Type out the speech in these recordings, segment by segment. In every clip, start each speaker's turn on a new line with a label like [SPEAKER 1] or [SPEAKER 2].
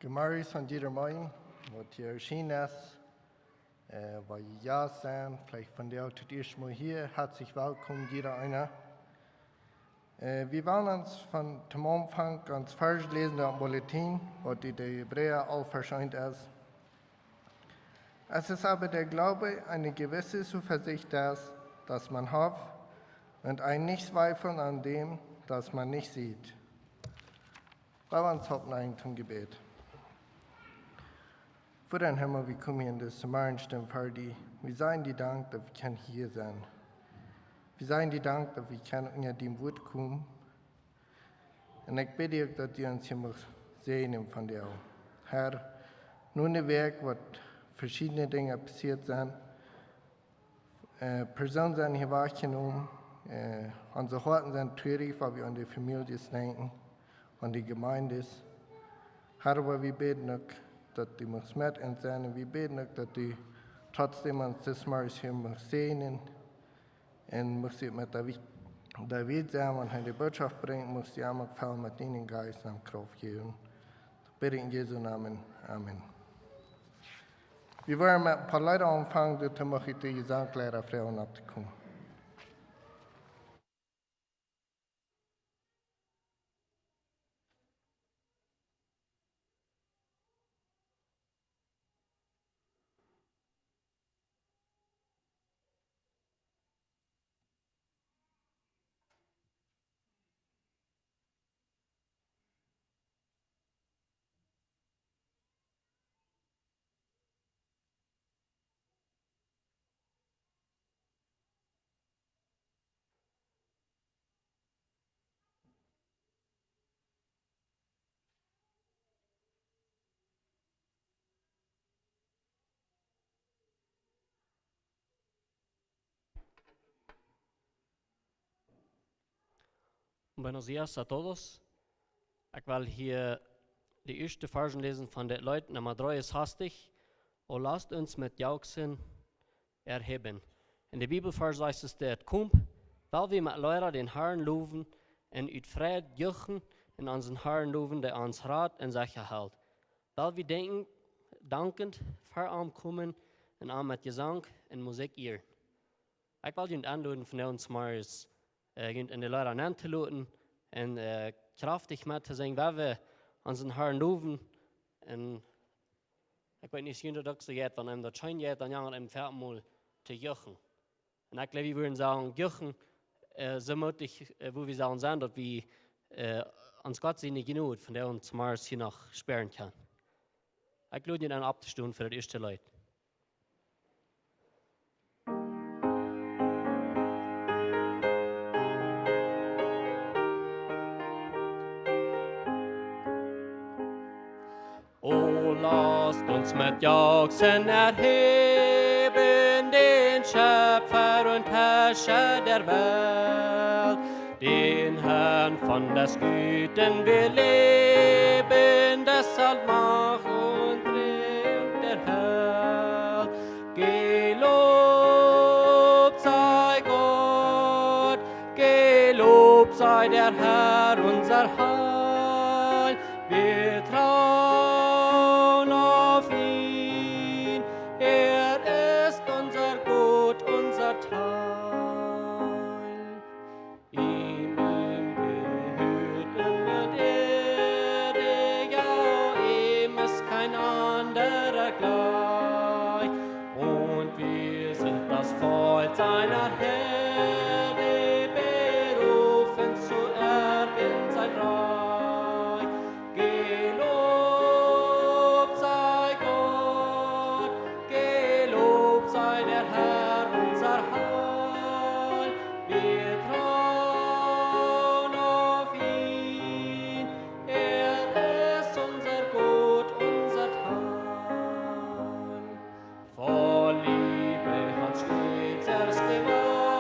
[SPEAKER 1] Gemorgen von jeder Morgen, wat hier erschienen ist, weil ihr ja sind, vielleicht von der auch das erste Mal hier, herzlich willkommen jeder einer. Wir wollen uns von dem Anfang ganz falsch lesen, der Bulletin, was die der Hebräer auch verschient ist. Es ist aber der Glaube eine gewisse Zuversicht, dass man hofft, und ein Nichtzweifeln an dem, das man nicht sieht. Bei uns hoffen zum Gebet. Für den Himmel, wir kommen in das Morgenstunde für die. Wir seien die Dank, dass wir hier sein. Wir seien die Dank, dass wir unter dem Wort kommen. Und ich bitte euch, dass ihr uns hier sehen von dir. Herr, nun ein Werk, wo verschiedene Dinge passiert sind. Personen sind hier wahrgenommen. Unsere Horten sind traurig, weil wir an die Familie denken, an die Gemeinde. Herr, aber wir beten euch, dass die uns mit uns sind. Und wir beten euch, dass die trotzdem uns das Mal hier sehen und muss sie mit der Welt sein und die Botschaft bringen, muss sie auch viel mit ihnen Geist und Kraft geben. Ich bitte in Jesu Namen. Amen. Wir wollen mit ein paar Leuten anfangen, die möchte ich die Gesangslehrer Frauen abzukommen.
[SPEAKER 2] Buenos días a todos. Ich will hier die erste Versen lesen von den Leuten, Nummer 3 ist hastig. O lasst uns mit Jauchzen erheben. In der Bibelvers heißt es, der kommt, weil wir mit Leuten den Herrn loben und ut Fried juchen in unseren Herrn loben, der uns Rat und Sache hält. Weil wir dankend vorankommen und auch mit Gesang und Musik ihr. Ich will Ihnen anladen von uns mal in de Leute an zu laden und kraftig mit zu singen, weil wir unseren Herrn loben. Und ich weiß nicht, wie das so geht, wenn einem das schön geht, dann jagen wir im Pferd mal zu juchen. Und ich glaube, wir würden sagen, juchen, so mutig, wo wir sagen, sind, dass wir uns Gott sehen nicht genug, von der uns Mars hier noch sperren kann. Ich lade Ihnen an abzustimmen für das erste Leute. O lasst uns mit Jauchzen erheben, den Schöpfer und Herrscher der Welt, den Herrn von des Guten wir leben, deshalb Macht und Triumph der Held. Gelobt sei Gott, gelobt sei der Herr, unser Heil. Wir trauen auf ihn, er ist unser Gut, unser Teil. Ihm gehört immer Erde, ja, ihm ist kein anderer gleich. Und wir sind das Volk seiner Herde, berufen zu erben sein Reich. Gelobt sei Gott, gelobt sei der Herr, unser Heil. Wir trauen auf ihn, er ist unser Gut, unser Teil. Voll Liebe hat stets erst gewahrt,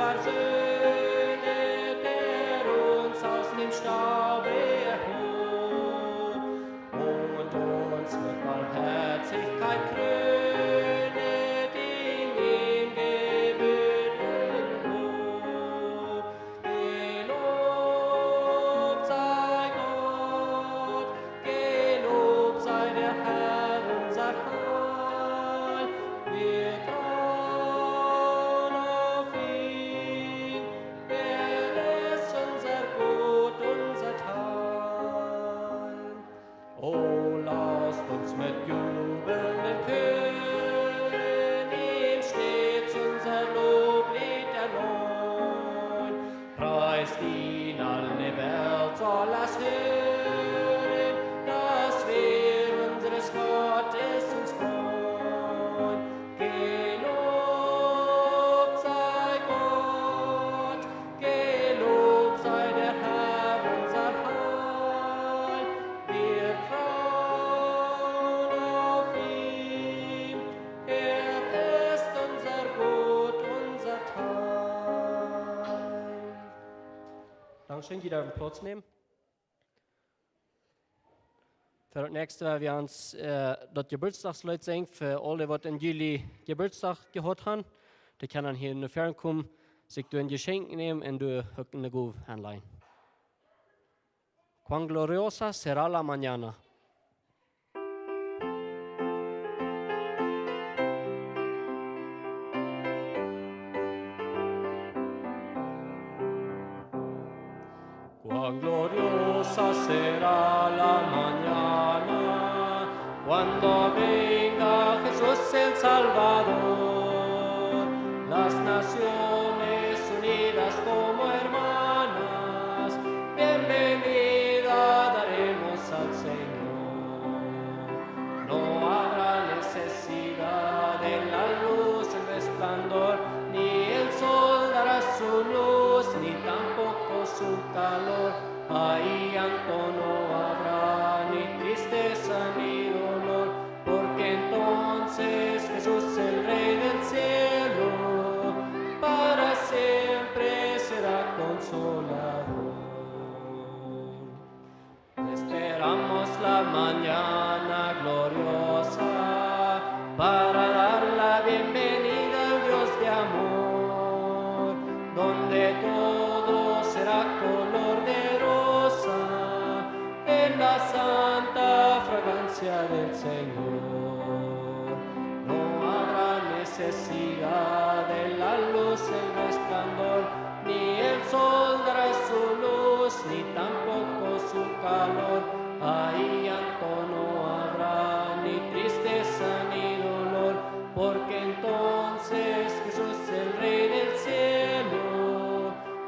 [SPEAKER 2] versöhnet er uns aus dem Staube erhob und uns mit Barmherzigkeit krönet in dem gebührenden Lob. Gelobt sei Gott, gelobt sei der Herr unser Heil. Wir trauen auf ihn, er ist unser Gut, unser Teil. Oh, lasst uns mit jubelnden Chören ihm stets unser Loblied erneuen. Preist ihn, alle Welt soll es hören, dass wir unseres Gottes uns freuen. Gelobt sei Gott, gelobt sei der Herr unser Heil. Wir trauen auf ihn, er ist unser Gut, unser Teil. Dankeschön, jeder auf den Platz nehmen. För det nästa vil vi hans dat geburtstagslied singen för alla vad en juli geburtstag gehört han. Det kan han här under fjärran kom, så du en geschenk nehmen und du höckende gov handlein. Cuán gloriosa será la mañana. Cuán gloriosa será la mañana cuando venga Jesús el Salvador. Las naciones unidas como hermanas, bienvenida daremos al Señor. No habrá necesidad de la luz, el resplandor, ni el sol dará su luz, ni tampoco su calor. Ahí llanto no habrá, ni tristeza ni dolor, porque entonces Jesús, el Rey del cielo, para siempre será consolador. Esperamos la mañana gloriosa para dar la bienvenida al Dios de amor, donde todo será color de rosa en la santa fragancia del Señor. No habrá necesidad de la luz, el resplandor, ni el sol dará su luz, ni tampoco su calor. Ahí llanto no habrá, ni tristeza ni dolor, porque entonces Jesús, el Rey del cielo,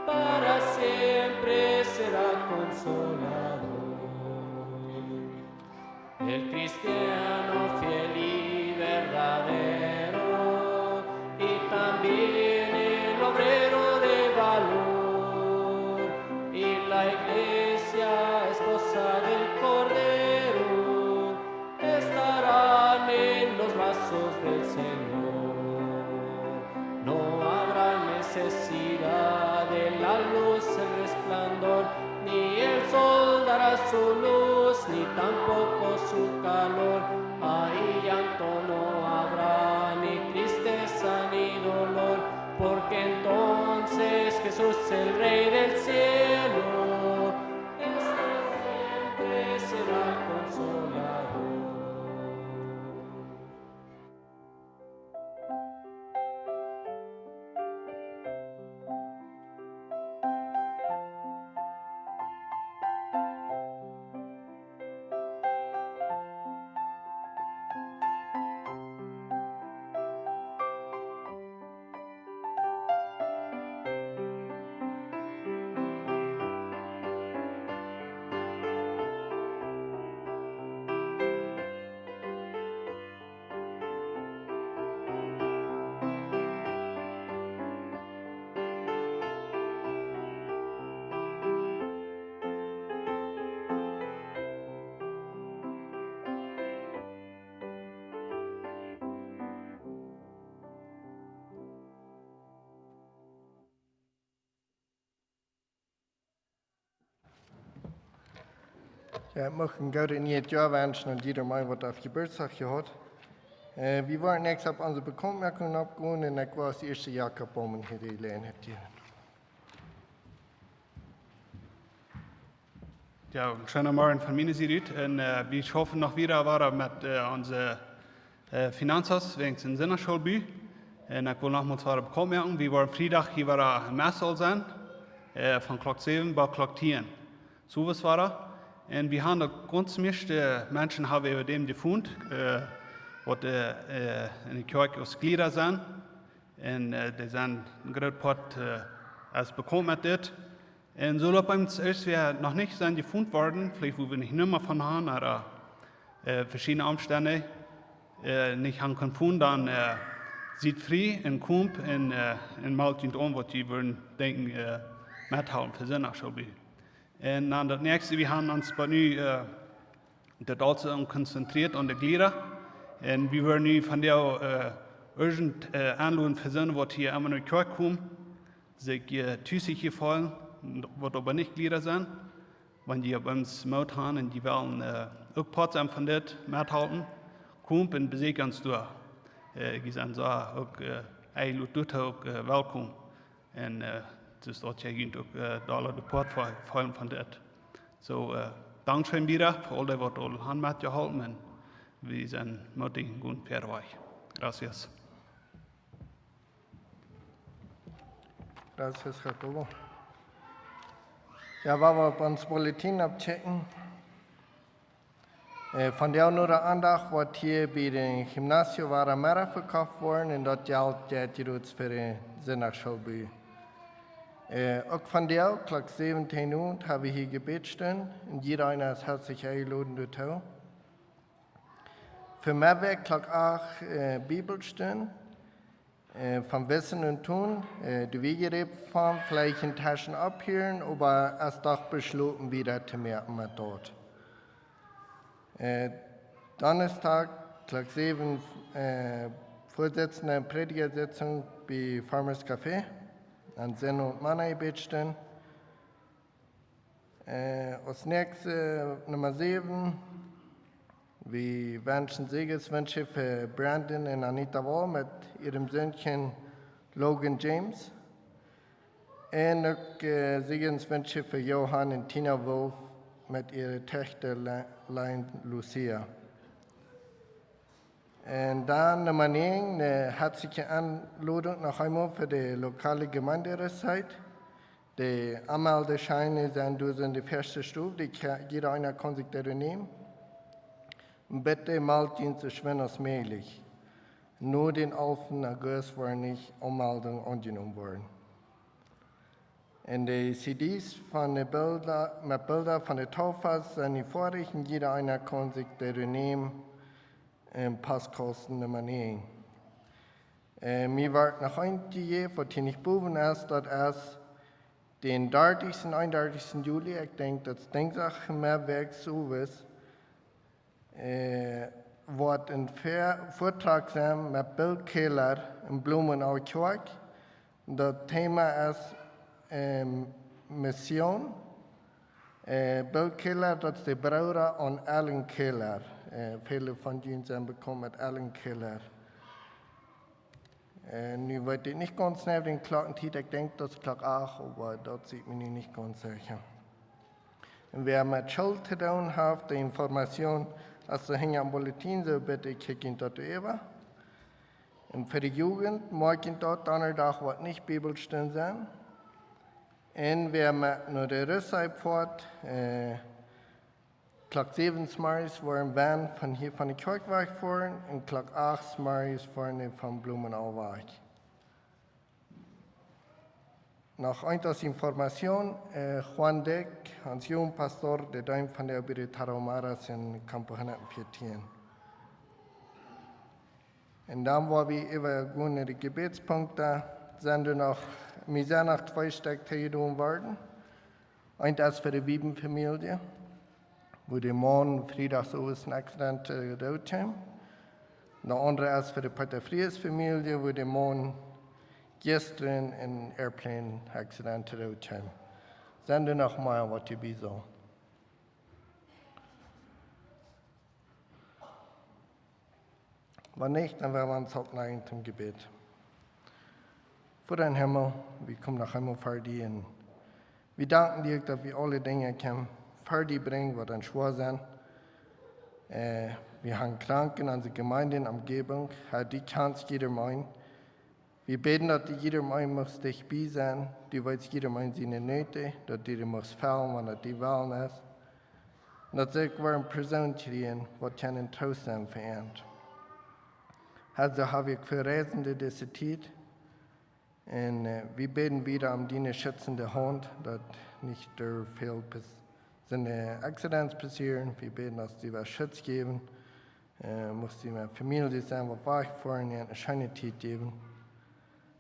[SPEAKER 2] para siempre será consolador. El cristiano fiel y verdadero, y también el obrero de valor, y la iglesia esposa del Cordero, estarán en los brazos del Señor. No habrá necesidad de la luz, el resplandor, ni el sol dará su luz, ni tampoco su calor. Ahí llanto no habrá, ni tristeza ni dolor, porque entonces Jesús, el Rey del cielo, siempre será consolador.
[SPEAKER 1] Ja, ich möchte ein gutes Jahr wünschen und jeder mal, was auf Geburtstag hat. Wir waren nächstes auf unsere Bekanntmachung abgegangen und ich war das erste Jakobbaum hier in Lehne.
[SPEAKER 3] Ja, schönen Morgen von meiner Seite. Und wir schaffen noch wieder weiter mit unseren Finanzen wegen der Sinnerschulbü. Und ich will nochmals weiter bekommen. Wir waren Freitag hier war ein Messal sein, von Klock 7 bis Klock 10. So was war das. Und wir haben ganz meiste Menschen haben über dem gefunden, was in der Kirche aus Glieder sind. Und die sind ein großer Part als bekommen mit das. Und so bei uns ist wir noch nicht sind gefunden worden, vielleicht wo wir nicht mehr von haben, oder verschiedene Umstände nicht haben gefunden, dann sieht frei und kommt und malt ihn um, was die würden denken, mithalten für sie schon. Und dann das nächste, wir haben uns bei nu das also konzentriert an die Glieder. Und wir würden nu von der urgent anladen für sie, was hier immer in die Kirche kommen, sich tüßig gefallen. Wat aber nicht Glieder sind, wenn die bei uns Maut haben und die wollen auch Potsdam von das mithalten, kommt und besiegt uns durch. Die sind so auch auch willkommen. Und das ist dort ja auch da der Port fallen von das. So, Dankeschön wieder für all das, was alle haben mitgehalten und wir sind mutig und fertig. Gracias.
[SPEAKER 1] Gracias, Jacobo. Ja, weil wir auf uns Bulletin abchecken. Von der nur der Andacht, was hier bei dem Gymnasium war, mehr verkauft worden und das Geld geht jetzt für die Sinnerschulbü. Auch von der, Klock 17 Uhr, habe ich hier Gebet stehen und jeder einer ist herzlich eingeladen dazu. Für mehr weg, Klock 8 Bibel stehen. Vom Wissen und Tun, die Wege fahren, vielleicht in Taschen abhören, aber erst doch beschlossen, wieder zu merken mit dort. Donnerstag, Klock 7, Vorsitzende Predigersitzung bei Farmers Café, an Sinn und Mann stehen. Als nächstes Nummer 7, wir wünschen Segenswünsche für Brandon und Anita Wall mit ihrem Söhnchen Logan James. Und auch Segenswünsche für Johann und Tina Wolf mit ihrer Tochter Lucia. Und dann Nummer 9, eine herzliche Anladung noch einmal für die lokale Gemeinderechtszeit. Die Anmeldescheine sind durch in der ersten Stufe, jeder einer kann sich daran nehmen. Bitte malt ihn so schnell als möglich. Nur den 11. August waren nicht Anmeldungen angenommen worden. Und die CDs von den mit Bildern von der Taufe sind die vorig und jeder einer kann sich daran nehmen. Passkosten Nummer 9. Mir wird noch eingegeben, was hier nicht boven ist, dass erst den 30. und 31. Juli, ich denke, das Denksache mehr Werk so ist, wird ein Vortrag sein mit Bill Keller in Blumenau Kirche. Das Thema ist Mission. Bill Keller, das ist der Bruder von Alan Keller. Viele von Ihnen sind bekommen mit Alan Keller. Nu weiß ich nicht ganz genau den Glockentitel, ich denke, das ist Glock 8, aber dort sieht man nicht ganz sicher. Und wer mit Schuld zu tun hat, die Information, also hängt am Bulletin, so bitte kicken dort über. Und für die Jugend, morgen dort, Donnerstag wird nicht Bibelstunde sein. Und wer mit nur der Rüstzeit fährt, Klock 7 Smarties waren Van von hier von der Kirchweg fahren und Klock 8 Smarties fahren von Blumenauweg. Noch etwas Information, Juan Deck, als junger Pastor, der Däum von der Obere Tarahumaras in Campo 114. Und dann, wo wir über die Gebetspunkte sind wir sind noch 2 Stück getan worden. Eins für die Wiebenfamilie, wo die Mann freitags aus ein Accident getötet haben. Der andere ist für die Pater Fries Familie, wo der Mann gestern ein Airplane-Accident getötet haben. Sind noch mal, was die so. Wenn nicht, dann werden wir uns abneigen zum Gebet. Vor den Himmel, wir kommen nach Himmel für dich und wir danken dir, dass wir alle Dinge können für dich bringen, die dann schwer sind. Wir haben Kranken in unserer Gemeinde in der Umgebung, Herr, die kannst jeder meinen. Wir beten, dass jeder Mann muss dich bei sein, du weißt jeder Mann seine Nöte, dass jeder muss fallen, wenn er die Wahlen ist. Und dass ich eine Person kriegen, die einen Trost sein verändert. Also habe ich für Reisende diese Zeit. Und wir beten wieder um deine schützende Hand, dass nicht viel Accidents passieren. Wir beten, dass sie was Schutz geben. Muss die Familie sein, die wegfahren, eine schöne Zeit geben.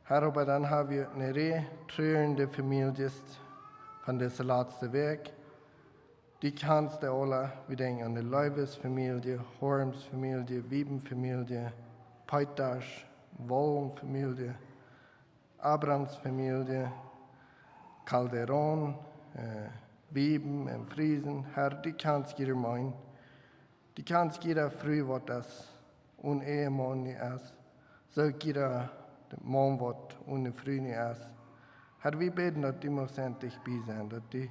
[SPEAKER 1] Aber dann haben wir eine Reihe trauernde Familien von dieser letzten Weg. Die kannst du alle, wir denken an die Leibesfamilie, Horms Familie, Wiebenfamilie, Peitasch, Wollenfamilie, Abrams Familie, Calderon, Wieben und Friesen. Herr, die kannst jeder meinen. Die kannst jeder früh, was das un Ehemann nicht ist. So jeder Mann, was ohne Früh nicht ist. Herr, wir beten, dass die muss endlich bei sein, dass die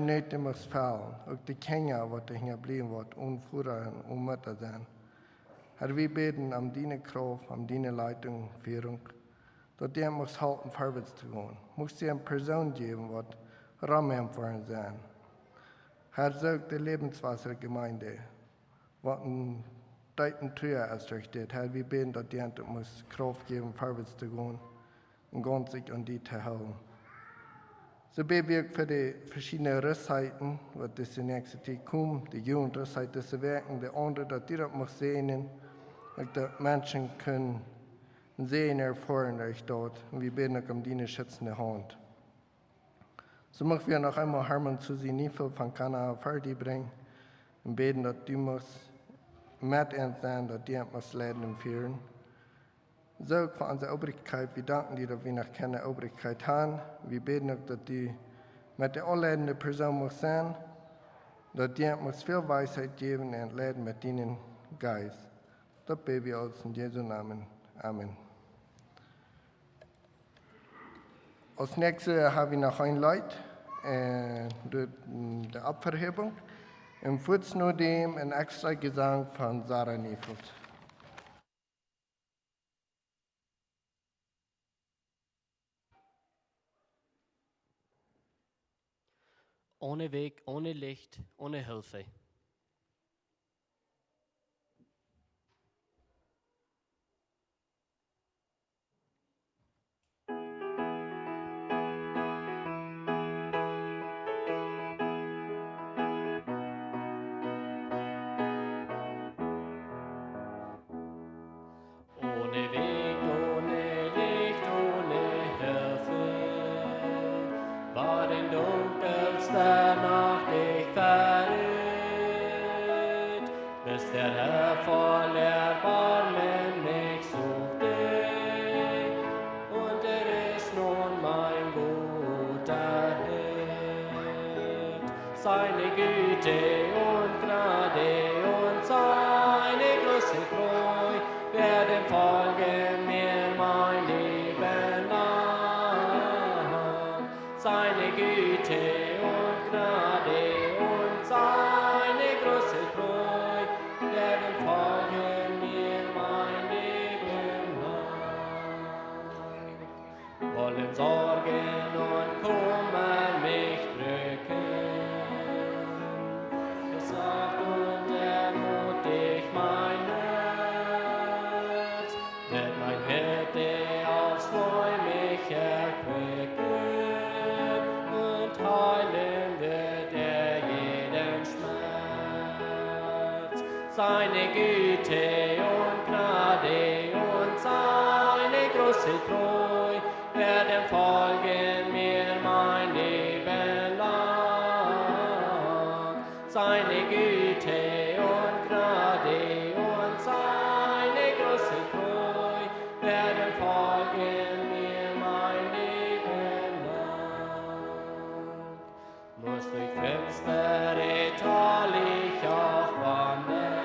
[SPEAKER 1] nicht muss fallen. Auch die Kinder, was die hier bleiben, was Vater und Mutter sein. Herr, wir beten um deine Kraft, um deine Leitung, Führung, dass die muss halten, vorwärts zu gehen. Muss sie eine Person geben, was Rahmen für uns sein. Herr, sagt die Lebenswassergemeinde, was ein deuten Tür ist durch das. Herr, wir beten, dass die muss Kraft geben, vorwärts zu gehen und ganz sich an die zu halten. So beten wir für die verschiedenen Risszeiten, was das in nächster Zeit kommt, die Jugendrisszeit, das Werken, die anderen, dass die das muss sehen, dass Menschen können sehen, erfahren durch dort. Und wir beten auch um deine schützende Hand. So möchten wir noch einmal Hermann zu sie nie viel von Kanada fertig bringen und beten, dass du musst mit uns sein, dass die uns leiden und führen. So für unsere Obrigkeit, wir danken dir, dass wir noch keine Obrigkeit haben. Wir beten auch, dass die mit der anleitenden Person muss sein, dass die uns viel Weisheit geben und leiden mit deinem Geist. Das beten wir uns in Jesu Namen. Amen. Als nächstes haben wir noch ein Lied, die Opferhebung. Im Fußnote dem ein extra Gesang von Sarah Niefeld.
[SPEAKER 2] Ohne Weg, ohne Licht, ohne Hilfe. Ohne Weg, ohne Licht, ohne Hilfe, war in dunkelster Nacht ich verirrt, bis der Herr voll Erbarmen mich suchte, und ist nun mein guter Hirt. Seine Güte und Gnade und seine große Treu werden folgen mir mein Leben lang. Seine Güte und Gnade und seine große Treu werden folgen mir mein Leben lang. Wollen Sorgen und Kummer mich drücken, gesagt und ermutigt mein Herz, wird mein Hirte aufs Neu mich erquicken und heilen wird jeden Schmerz. Seine Güte und Gnade und seine große Treu werden folgen mir mein Leben lang. Seine Güte und Gnade und seine große Treu werden folgen mir mein Leben lang. Muss durch finstere Tal ich auch wandern,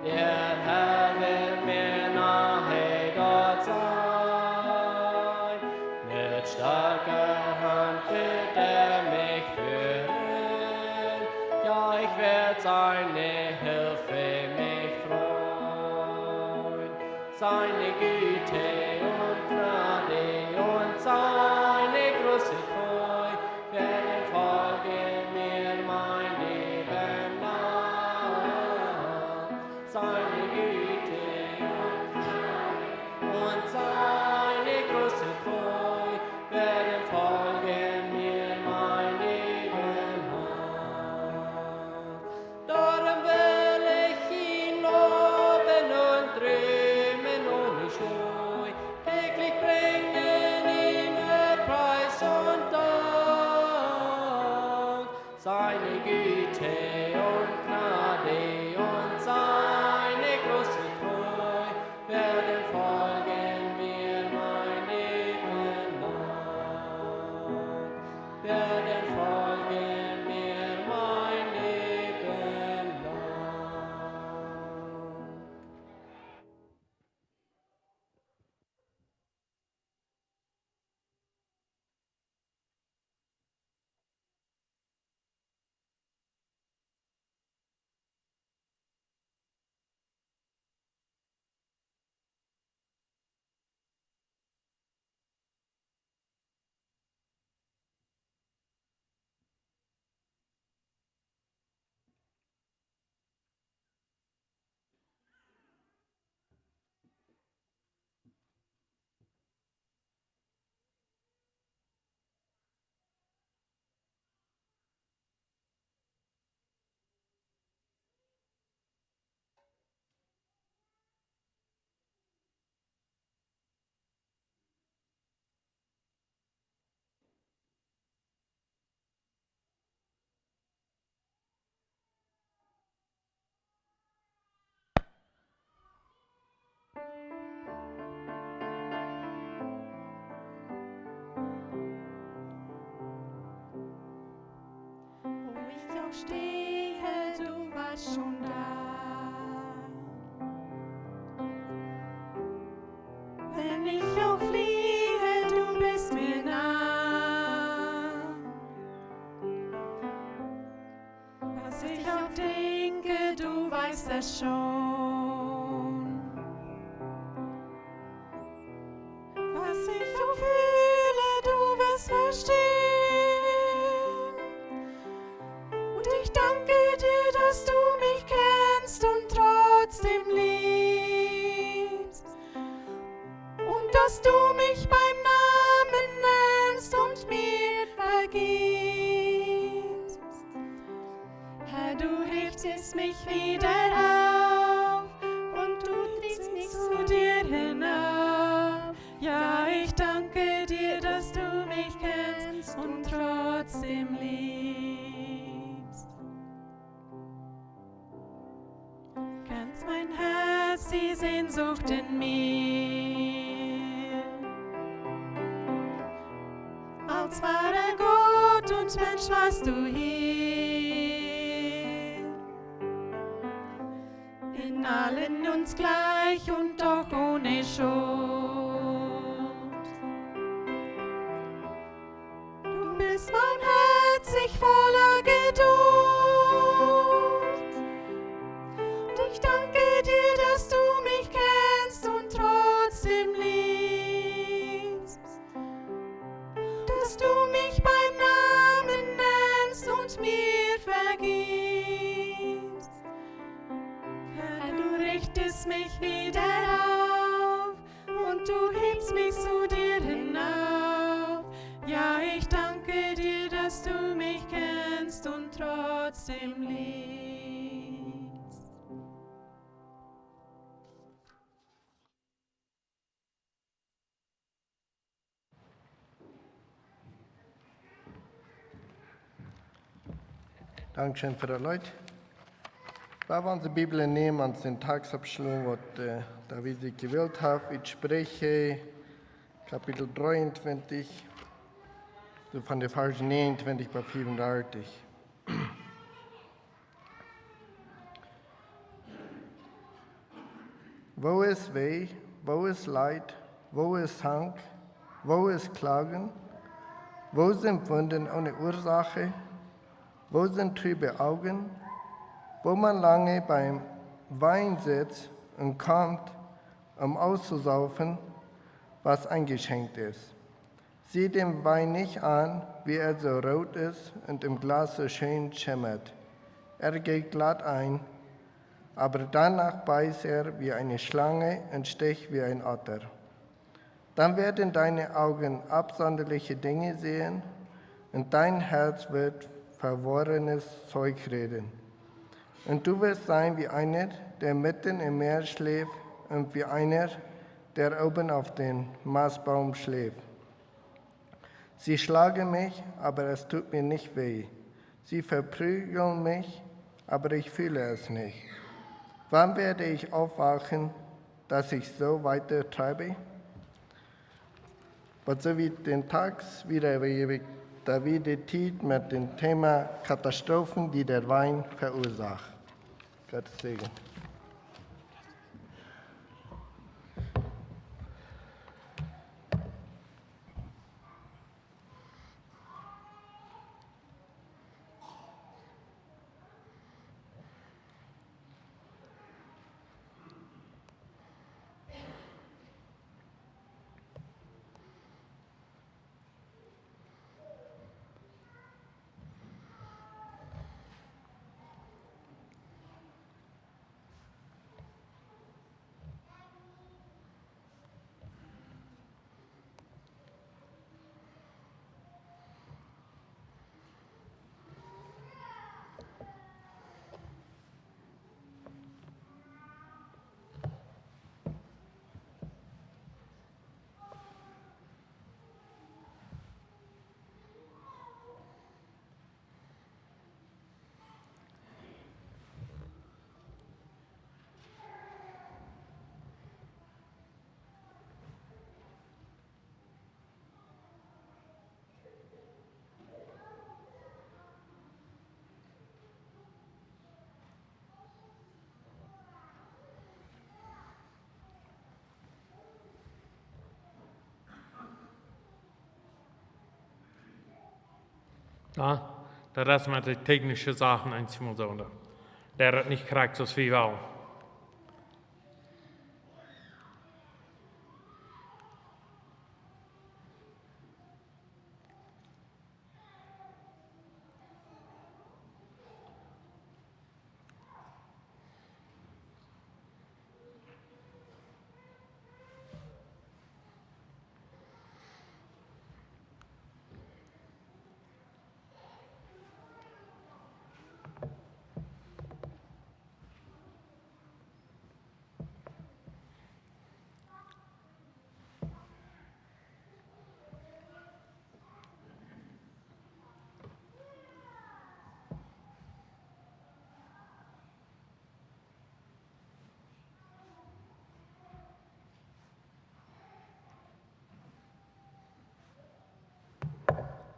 [SPEAKER 2] der Herr seine Güte und Gnade und seine große Treu werden folgen mir mein Leben lang. Seine Güte und seine große Treu werden folgen mir mein Leben lang. Darum will ich ihn loben und rühmen ohne Scheu, täglich bringen ihm Preis und Dank. Seine Güte und Gnade und seine große Treu werden folgen mir mein Leben lang. Werden folgen mir mein Leben lang.
[SPEAKER 4] Wo ich auch stehe, du warst schon da. Wenn ich auch fliehe, du bist mir nah. Was ich auch denke, du weißt es schon. Was ich auch fühle, du wirst verstehen. Und ich danke dir, dass du mich kennst und trotzdem liebst. Und dass du mich beim Namen nennst und mir vergibst. Herr, du richtest mich wieder auf und du trägst mich zu dir hinauf. Ja, ich danke dir, dass du mich kennst und trotzdem liebst. Kennst mein Herz, die Sehnsucht in mir. Als wahrer Gott und Mensch warst du hier. In allen uns gleich und doch ohne Schuld. Du bist barmherzig voller Geduld. Und ich danke dir, dass du mich kennst und trotzdem liebst. Dass du mich beim Namen nennst und mir vergibst. Herr, du richtest mich wieder auf und du hebst mich zu dir hinauf. Ja, ich danke dir, dass du mich kennst und trotzdem liebst.
[SPEAKER 1] Dankeschön für die Leute. Da wir unsere Bibel nehmen und den Tagesabschluss, was David sich gewählt hat, ich spreche Kapitel 23, so von der Vers 29 bis 34. Wo ist Weh, wo ist Leid, wo ist Zank, wo ist Klagen, wo sind Wunden ohne Ursache, wo sind trübe Augen, wo man lange beim Wein sitzt und kommt auszusaufen, was eingeschenkt ist. Sieh dem Wein nicht an, wie er so rot ist und im Glas so schön schimmert. Er geht glatt ein, aber danach beißt er wie eine Schlange und sticht wie ein Otter. Dann werden deine Augen absonderliche Dinge sehen und dein Herz wird verworrenes Zeug reden. Und du wirst sein wie einer, der mitten im Meer schläft und wie einer, der oben auf dem Mastbaum schläft. Sie schlagen mich, aber es tut mir nicht weh. Sie verprügeln mich, aber ich fühle es nicht. Wann werde ich aufwachen, dass ich so weiter treibe? Und so wie den Tags wieder David Tiet mit dem Thema Katastrophen, die der Wein verursacht. Gottes Segen.
[SPEAKER 5] Ja, das ist mit den technischen Sachen einmal so. Der hat nicht gekriegt, so viel will.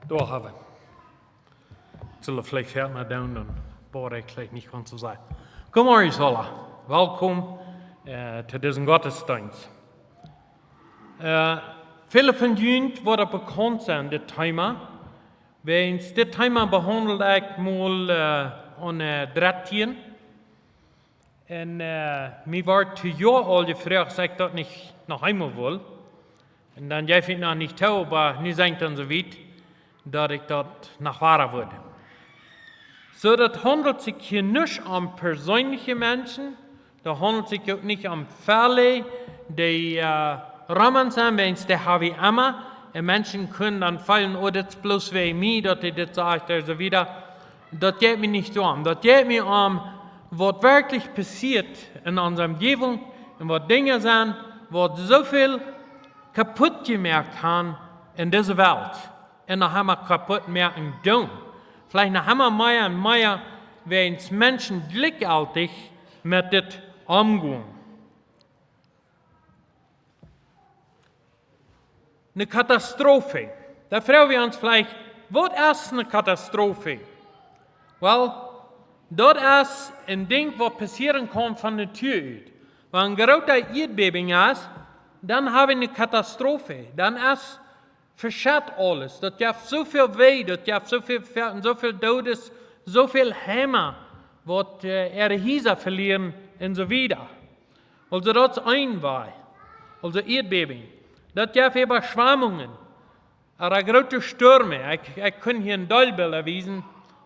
[SPEAKER 5] Doorhaven. Zullen vielleicht fährt naar down, dan boor ik gleich nicht ganz so sein. Kom maar eens alle. Welkom zu diesem Gottesdienst. Viele von Ihnen worden bekannt zijn, dit Thema. Weens dit Thema behandelt ik mal aan 13. En mir wordt zu Jahr al gevraagd, dass ich das nicht noch einmal will. Und dann geef ik noch nicht toe, aber nu zijn dan so weit, dass ich das nach wahr würde. So, das handelt sich hier nicht um persönliche Menschen, das handelt sich auch nicht um Fälle, die Rahmen sind, wenn es der habe immer. Und Menschen können dann fallen, oh, das ist bloß wegen mir, dass ich das sagt, also wieder. Das geht mir nicht um. Das geht mir um, was wirklich passiert in unserer Umgebung und was Dinge sind, was so viel kaputt gemerkt haben in dieser Welt. Und dann haben wir kaputt merken tun. Vielleicht noch haben wir und mehr, wenn Menschen gleichzeitig mit das umgehen. Eine Katastrophe. Da fragen wir uns vielleicht, was ist eine Katastrophe? Well, das ist ein Ding, was passieren kann von der Natur aus. Wenn ein großer Erdbeben ist, dann haben wir eine Katastrophe. Dann ist verschüttet alles. Das gibt so viel weh, das gibt so viel Todes, so viel Hämmer, was ihre Häuser verlieren und so weiter. Also das ist ein Weg. also Erdbeben. Das gab Überschwemmungen, aber große Stürme. Ich kann hier ein Dolbild erwiesen,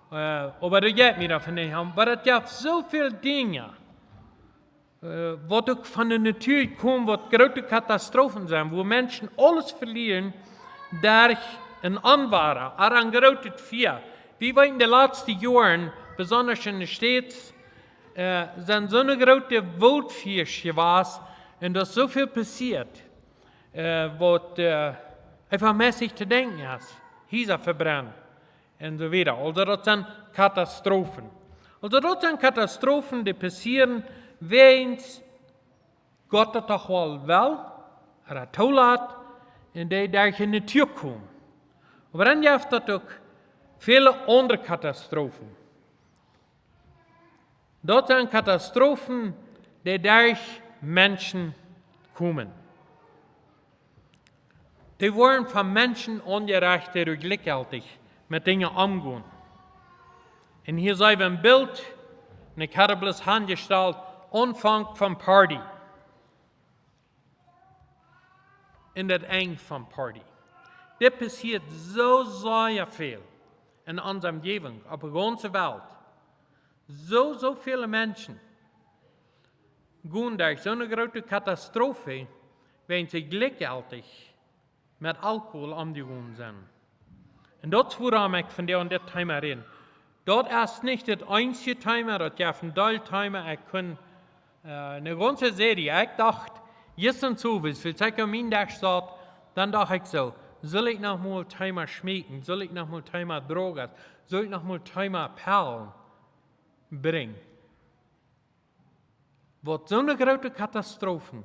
[SPEAKER 5] aber das geht mir davon nicht. Aber das gab so viele Dinge, was auch von der Natur kommen, was große Katastrophen sind, wo Menschen alles verlieren durch ein Anwahrer, aber ein großes Vier. Wie wir in den letzten Jahren, besonders in den Städten, sind so eine große Wildfisch gewesen und da ist so viel passiert, was einfach mäßig zu denken ist. Häuser verbrennen und so weiter. Also das sind Katastrophen. Also das sind Katastrophen, die passieren, wenn Gott das doch wohl will, oder zulässt, und die durch die Natur kommen. Aber dann gibt es auch viele andere Katastrophen. Das sind Katastrophen, die durch Menschen kommen. Die worden von Menschen ungerecht und gleichgültig mit Dingen umgehen. Und hier sehen wir ein Bild, und ich habe bloß angestellt, Anfang von Party. In das Ende von Party. Das passiert so sehr viel in unserer Umgebung, auf der ganzen Welt. So viele Menschen gehen durch so eine große Katastrophe, wenn sie gleichgültig mit Alkohol umgegangen sind. Und das ist, worum ich von dir und das Thema reden. Das ist nicht das einzige Thema, das ist ein Teil-Thema. Ich kann eine ganze Serie, ich dachte, jetzt und so, wie ich an meinen Tag sagt, dann dachte ich so, soll ich noch mal Thema schmecken, soll ich noch mal Thema Drogen, soll ich noch mal Thema Perlen bringen? Was so eine große Katastrophe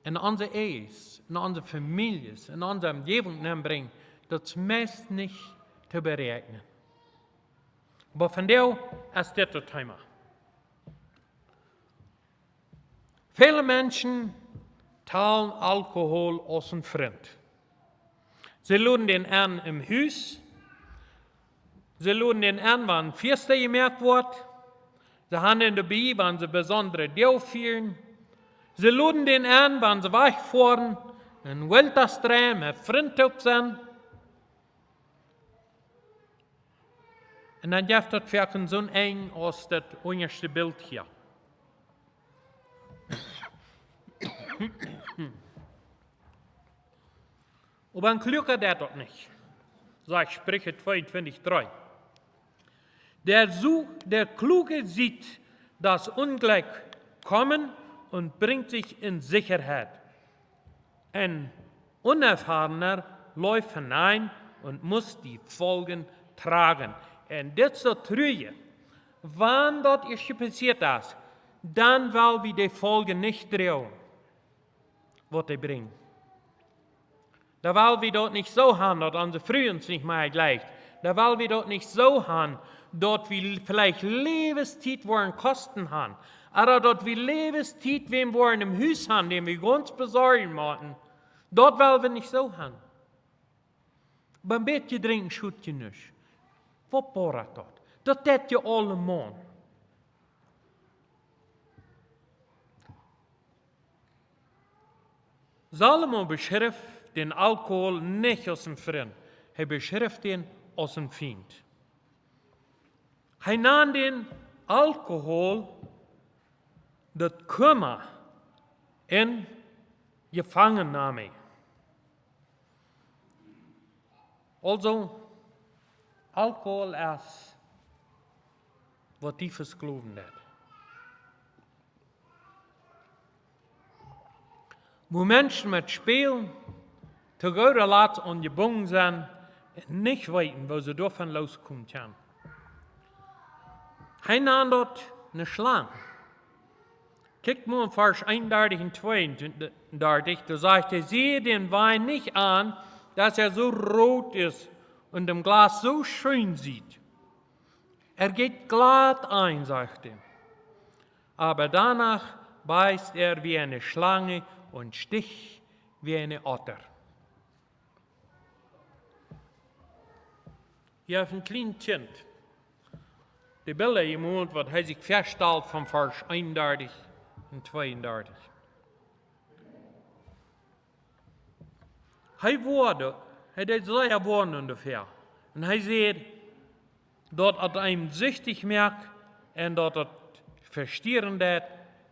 [SPEAKER 5] in unsere Ehe, in unsere Familien, in unsere Umgebung bringt, das ist meist nicht zu berechnen. Aber von der ist das Thema. Viele Menschen teilen Alkohol aus dem Freund. Sie laden den an im Haus, sie laden den an, wenn ein Fest gemerkt wird, sie haben ihn dabei, wenn sie besondere Deo feiern, sie laden den an, wenn sie wegfahren, in Wintersträmen mit Freunden sind. Und dann gibt es vielleicht so eng aus das unterste Bild hier. Aber ein Kluger der das nicht. Sagt Sprüche 22,3. Der Kluge sieht das Unglück kommen und bringt sich in Sicherheit. Ein Unerfahrener läuft hinein und muss die Folgen tragen. Und das ist das Trüge. Wann das passiert ist, dann will wir die Folgen nicht trauen, was die bringen. Da will wir dort nicht so haben, dass unsere Früh uns nicht mehr gleicht. Da will wir dort nicht so haben, dort wir vielleicht Lebenszeit wollen Kosten haben. Aber dort wir Lebenszeit, wenn wir in einem Haus haben, den wir uns besorgen müssen, dort wollen wir nicht so haben. Beim Bettchen trinken schut je nicht. Was braucht das? Das tät je alle Mann. Salomo beschrift den Alkohol nicht als ein Freund. Er beschrift ihn als ein Feind. Er nahm den Alkohol, das Kummer, in Gefangennahme. Also, Alkohol ist, was tiefes Glauben hat. Wo Menschen mit Spielen zu guter Letzt angebunden sind und nicht wissen, wo sie davon loskommen können. Hij nahm dort eine Schlange. Kijkt mal in Vers 31 und 32, da sagt er, siehe den Wein nicht an, dass er so rot ist und im Glas so schön sieht. Er geht glatt ein, sagt er. Aber danach beißt er wie eine Schlange und sticht wie eine Otter. Hier auf ein kleines Kind. Die Bilder gemalt, was hij sich feststellt von Vers 31 und 32. hij deed 2 woorden ungefähr. En hij zei dat het hem süchtig merkt en dat het verstieren deed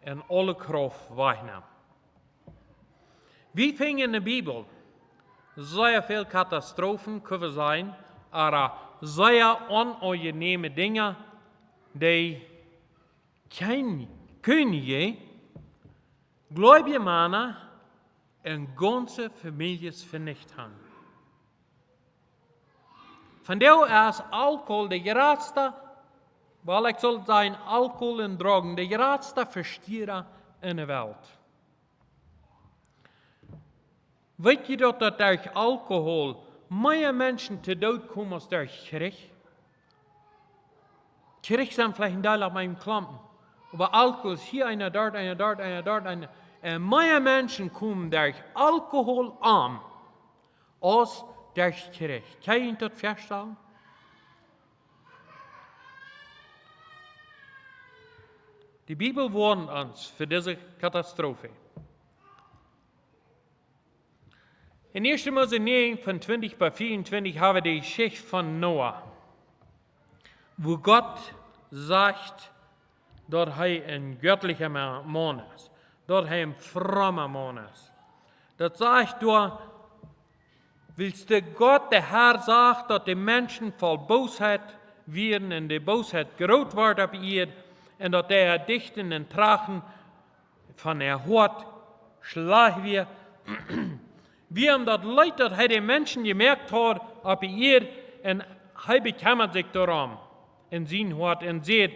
[SPEAKER 5] en alle kracht wegnam. We vinden in de Bibel zeer veel Katastrophen kunnen zijn, maar zeer onaangenehme dingen die kun je gläubige mannen en ganze families vernichten. Vandaar is alcohol de grootste, wel ik zal zeggen alcohol en drogen, de grootste verstierer in de wereld. Weet je dat door alcohol meer mensen te dood komen als door Krieg? Krieg zijn vielleicht een deel op mijn klampen. Maar alcohol is hier einer dort, einer dort, einer dort, einer. En meer mensen komen door alcohol aan als door Krieg. Kan je dat voorstellen? De Bibel warnt ons voor deze catastrofe. In 1. Mose 9 van 20 bij 24 hebben we de Geschichte van Noah. Wo Gott sagt, dat hij een göttlicher Mann ist, dat hij een frommer Mann ist. Dat sagt door, willst du Gott, der Herr, sagt, dat de Menschen voll Bosheit werden en de Bosheit groot wordt op ihr, en dat der dichten en tragen van hoort, slag wir. Wir haben das Leid, dat hij de Menschen gemerkt hat, op ihr, en hij bekümmert sich darum, en zien hoort, en zegt,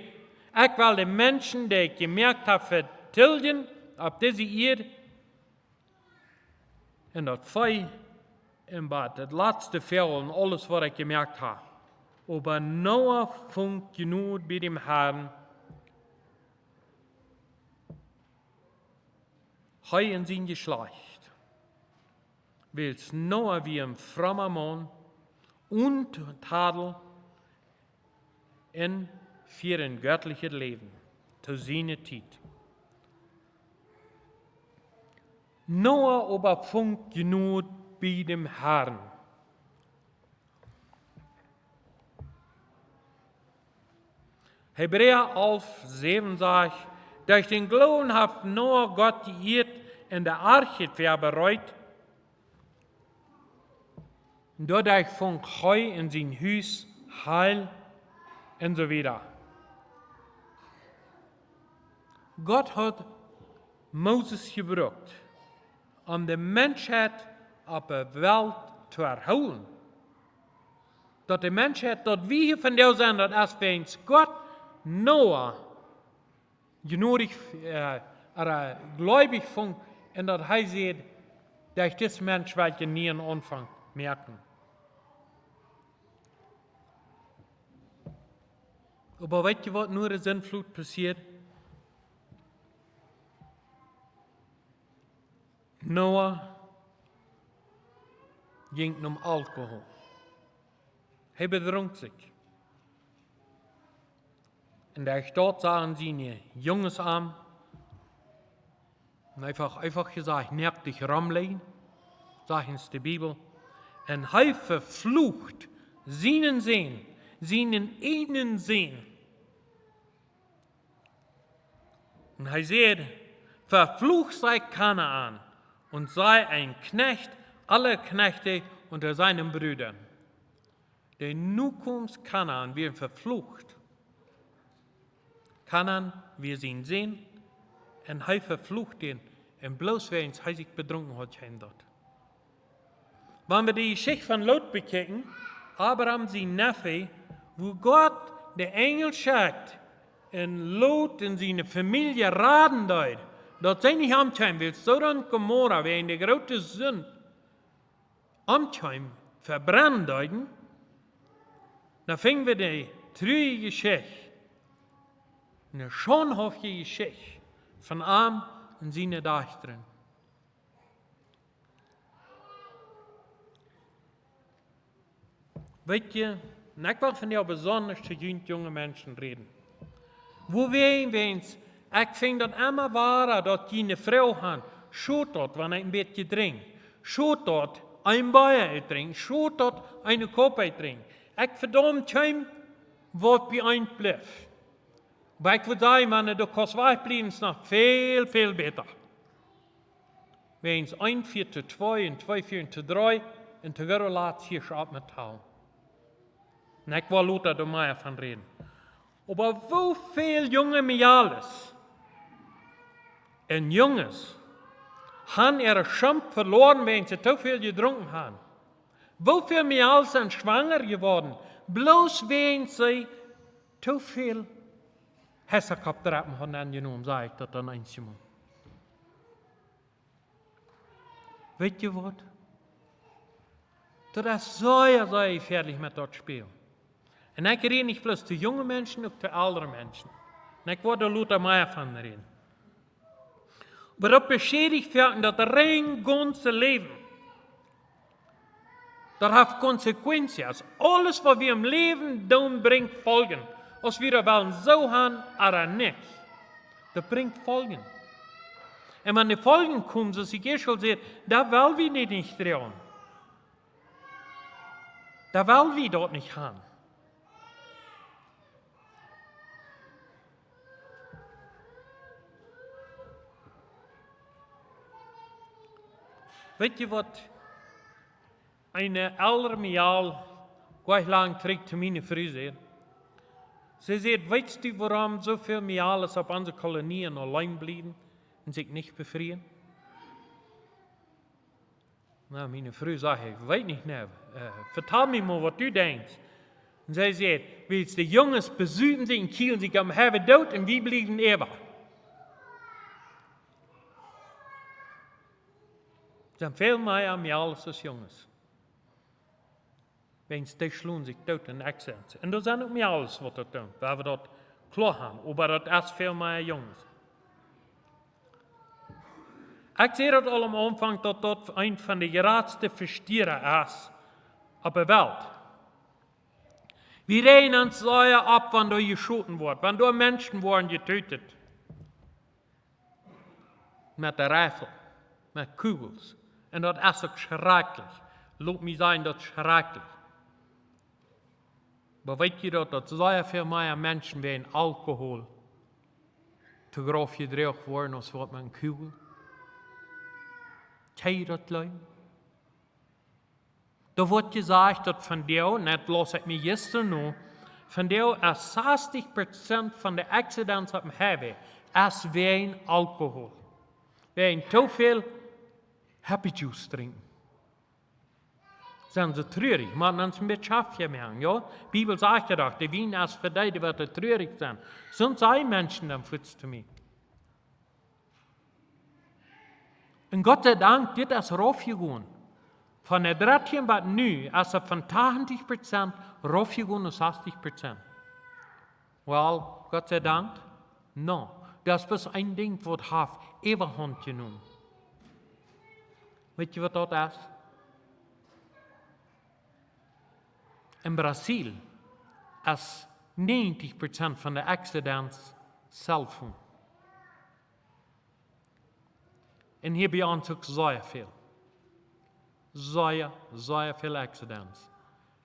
[SPEAKER 5] ik wil de mensen die ik gemerkt heb vertellen op deze eer. En dat vijf en bad, het laatste vel en alles wat ik gemerkt heb. Aber Noah vond genoeg bij dem Herrn. Hij en zijn Geschlecht. Wils Noah wie een frommer Mann und Tadel en für ein göttliches Leben, zu seiner Zeit. Noah aber fand genug bei dem Herrn. Hebräer 11:7 sagt, durch den Glauben hat Noah Gott geehrt und der Arche vorbereitet. Dadurch fand er in sein Haus Heil und so weiter. Gott hat Moses gebraucht, de Menschheit op de Welt te erholen. Dat de Menschheit, dat wir hier von der zijn, dat als wir uns Gott, Noah, genodig, gläubig fand, en dat hij zei, durch das Mensch will je nie einen Anfang merken. Aber weet je wat nur de Sintflut passiert? Noah ging um Alkohol. Hij bedronk sich. En daar dort sahen seine Jungs an. Und einfach gesagt, nervt dich Ramlein, sagt uns die Bibel. Und er verflucht seinen Sehen, seinen einen Sehen. Und er sagt, verflucht sei Kanaan und sei ein Knecht aller Knechte unter seinen Brüdern. Der Zukunft Kanaan wird verflucht. Kanaan, wir sehen, und er verflucht ihn, und bloß wer uns sich betrunken hat, dort. Wenn wir die Geschichte von Lot bekicken, Abraham sein Neffe, wo Gott der Engel schickt, und Lot in seine Familie raten dort, dat zij niet amtjein wil, Sodom Gomorra, wegen der grote Sünde, amtjein verbrennen deuten, dann fingen wir die traurige Geschichte, eine schonhaftige Geschichte von Arm und seine Dachterin. Weet je, ik wil van jou besonders te junge mensen reden. Wo wir eens, ik vind dat immer wahrer, dat je een vrouw heeft, schoot dat, wanneer een beetje drinkt, schoot dat ein Bier uitdrinken, zo tot een kop uitdrinken. Ik verdammt hem wat bij een blijft. Maar ik wil zeggen, man, de kostwaardig blijven is nog veel, veel beter. Weens 1 4 te 2 en 2 4 te 3 en te gaan laat hier op met taal. En ik wil later er meer van reden. Maar hoeveel jonge meisjes en jongens haben ihre Scham verloren, wenn sie zu viel getrunken haben? Hoeveel meisjes zijn schwanger geworden, bloß wenn sie zu viel Hesserkopftrappen haben angenommen, sage ich das dann einmal. Weet je wat? Dat is zeer gefährlich met dat speel. En ik rede niet bloß de jonge mensen, ook de oudere mensen. En ik word er later meer van reden. Maar dat beschädigt werden, dat rein ganze leven. Dat heeft consequenties. Alles wat we im Leben doen, bringt Folgen. Als we er wel zo gaan, oder nicht. Dat bringt Folgen. En wenn die Folgen kommen, zoals ik eerst al zei, da wollen wir nicht drehen. Da wollen wir dort nicht haben. Weet je wat eine ältere Mädel gleich lang trägt zu meiner Frau sagt? Sie sagt, weißt du, warum so viele Mädels auf unseren Kolonien allein bleiben und sich nicht befreien? Na, meine Frau sagt, ich weiß nicht mehr. Vertel mir mal, was du denkst. Und sie sagt, weil die Jungs besuchen sich in Kiel, sie kommen halb tot und wir bleiben ewig. Er zijn veel meer Mädels als jongens. Weens die slaan zich dood in accent. En er zijn ook Mädels wat dat doen, waar we dat klaar hebben. Maar dat is veel meer jongens. Ik zei dat al am Anfang, dat dat een van de grootste verstieren is op de wereld. We rijden ons zeer ab, wanneer er geschoten wordt, wanneer Menschen worden getötet. Met de Rifle, met Kugels. En dat is ook schrikkelijk. Laat me zeggen, dat is schrikkelijk. Maar weet je dat zeer veel meer mensen wegen alcohol te grof gedreigd worden als wat met een kugel? Ken je dat, lui? Da wordt gezegd dat van jou, net las ik me gisteren nog, van jou is 60% van de accidenten op de highway is wegen alcohol. Wegen te veel happy juice drinken. Zijn ze treurig, maar dan is een beetje afgemerkt, ja? De Bibel zegt ja toch, de wien is voor die die wat treurig zijn. Soms zijn mensen dan voets te mij. En God sei Dank, dit is raufgegaan. Van de 13 wat nu, is het van 80% raufgegaan naar 60%. Wel, God sei Dank, no. Dat is best een ding wat heeft eeuwig genomen. Weet je wat dat is? In Brazil is 90% van de accidents cellphone. En hier bij ons ook zeer veel. Zeer veel accidents.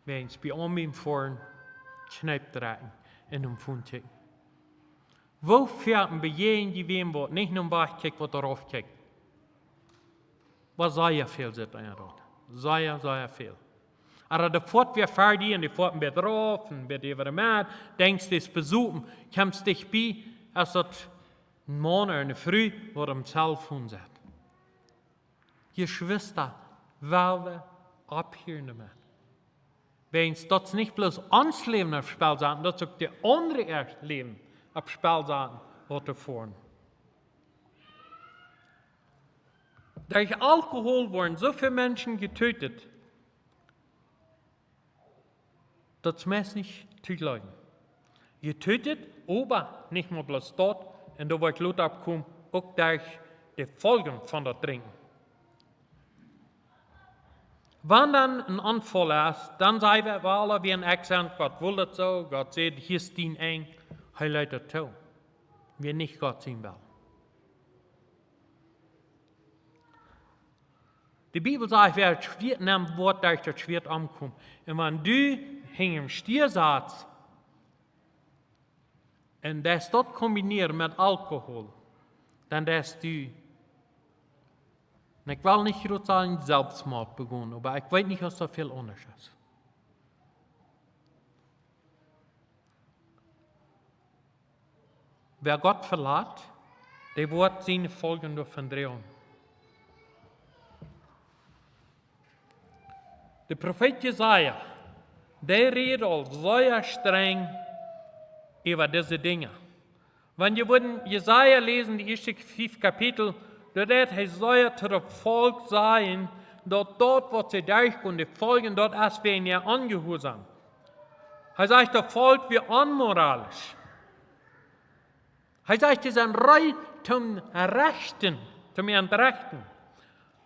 [SPEAKER 5] Weens bij ons voor een knijpdraaien in een voetje. Wo fährt bij jeden die wordt niet naar waar kijkt wat erop kijkt. Wat zeer veel zit in dat. Zeer veel. Aber de fort weer fertig en de fort een beetje drauf en een beetje over de maat. Denkst du, bezoeken, kommst dich bij als dat een man en een vrouw wat am Cellphone zit. Geschwister, waar we abhören damit. Weens dat niet bloß ons leven op spel zetten, dat is ook de andere erst leven op spel zetten wat er voor. Durch Alkohol worden zoveel mensen getötet, dat is meest niet te leiden. Getötet, aber nicht nur bloß dort, en daar wordt Lot abkommen, ook durch de Folgen van dat drinken. Wanneer dan een aanval is, dan zeggen we alle wie een accent, God wil dat zo, God zegt, hier is die eng, hij leidt het toe. Wir nicht God zien wel. Die Bibel sagt, wer het schwert nimmt, wird durch das Schwert umkommen. Und wenn du in einem Stier sitzt, und das dort kombiniert mit Alkohol, dann hast du, und ich will nicht groß sagen, Selbstmord begonnen, aber ich weiß nicht, was da viel anders ist. Wer Gott verlässt, der wird seine Folgen davon drehen. Der Prophet Jesaja, der redet al sehr streng über diese Dinge. Wenn wir Jesaja lesen, die ersten 5 Kapitel, da wird Jesaja zu dem Volk sagen, dass dort, wo sie durchkommen, die Folgen dort erst werden ja angehorsam. Er sagt, das Volk wird unmoralisch. Er sagt, sie sind rein zum Rechten, zum Entrechten.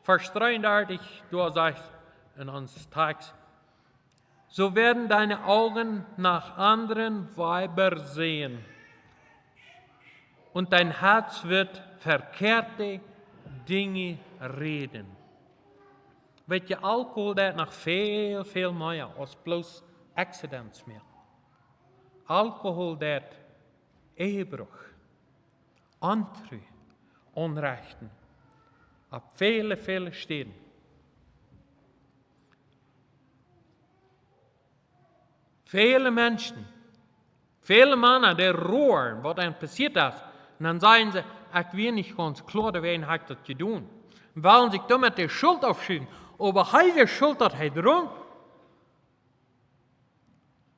[SPEAKER 5] Vers 33, du sagst in uns Text, so werden deine Augen nach anderen Weibern sehen und dein Herz wird verkehrte Dinge reden. Weet je, Alkohol dat nog veel, veel meer als bloß accidents meer. Alkohol dat Ehebruch, Antru, Onrechten, op vele, vele steden. Vele Menschen, vele Männer, die roeren wat er passiert ist. Und dann sagen sie, ich will nicht ganz klar, wen hat das getan. Und wollen sich damit die Schuld aufschieben. Aber heile Schuld hat er dran.